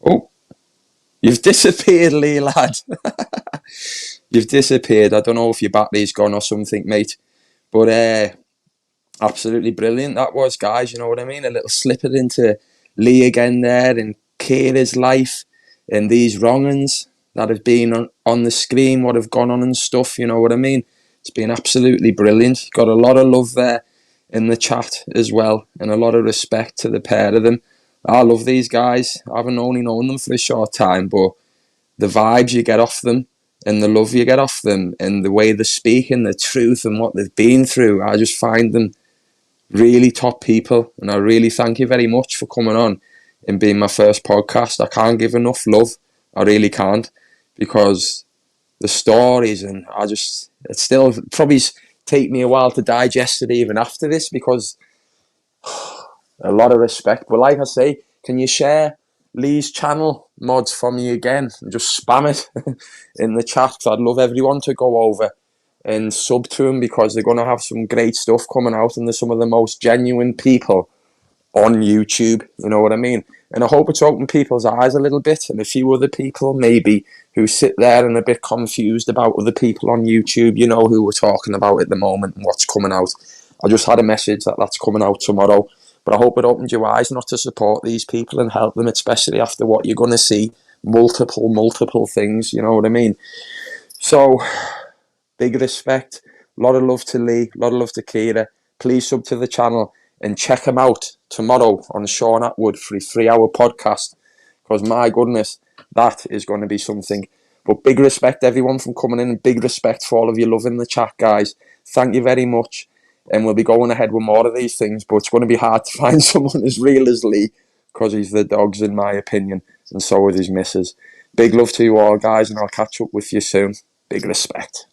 Oh, you've disappeared, Lee, lad. You've disappeared. I don't know if your battery's gone or something, mate. But absolutely brilliant that was, guys. You know what I mean? A little slipper into Lee again there and Kira's life and these wrongings that have been on the screen, what have gone on and stuff. You know what I mean? It's been absolutely brilliant. Got a lot of love there in the chat as well, and a lot of respect to the pair of them. I love these guys. I haven't only known them for a short time, but the vibes you get off them and the love you get off them and the way they speak and the truth and what they've been through, I just find them really top people, and I really thank you very much for coming on and being my first podcast. I can't give enough love. I really can't, because the stories, and it still probably take me a while to digest it even after this, because a lot of respect. But like I say, can you share Lee's channel mods for me again and just spam it in the chat? 'Cause I'd love everyone to go over and sub to him, because they're going to have some great stuff coming out, and they're some of the most genuine people on YouTube, you know what I mean? And I hope it's opened people's eyes a little bit, and a few other people maybe who sit there and are a bit confused about other people on YouTube, you know, who we're talking about at the moment and what's coming out. I just had a message that's coming out tomorrow, but I hope it opened your eyes not to support these people and help them, especially after what you're going to see, multiple things, you know what I mean? So, big respect, a lot of love to Lee, a lot of love to Kira. Please sub to the channel and check him out tomorrow on Sean Atwood for a 3-hour podcast, because my goodness, that is going to be something. But big respect everyone from coming in, and big respect for all of you love in the chat, guys. Thank you very much, and we'll be going ahead with more of these things, but it's going to be hard to find someone as real as Lee, because he's the dogs in my opinion, and so are his missus. Big love to you all, guys, and I'll catch up with you soon. Big respect.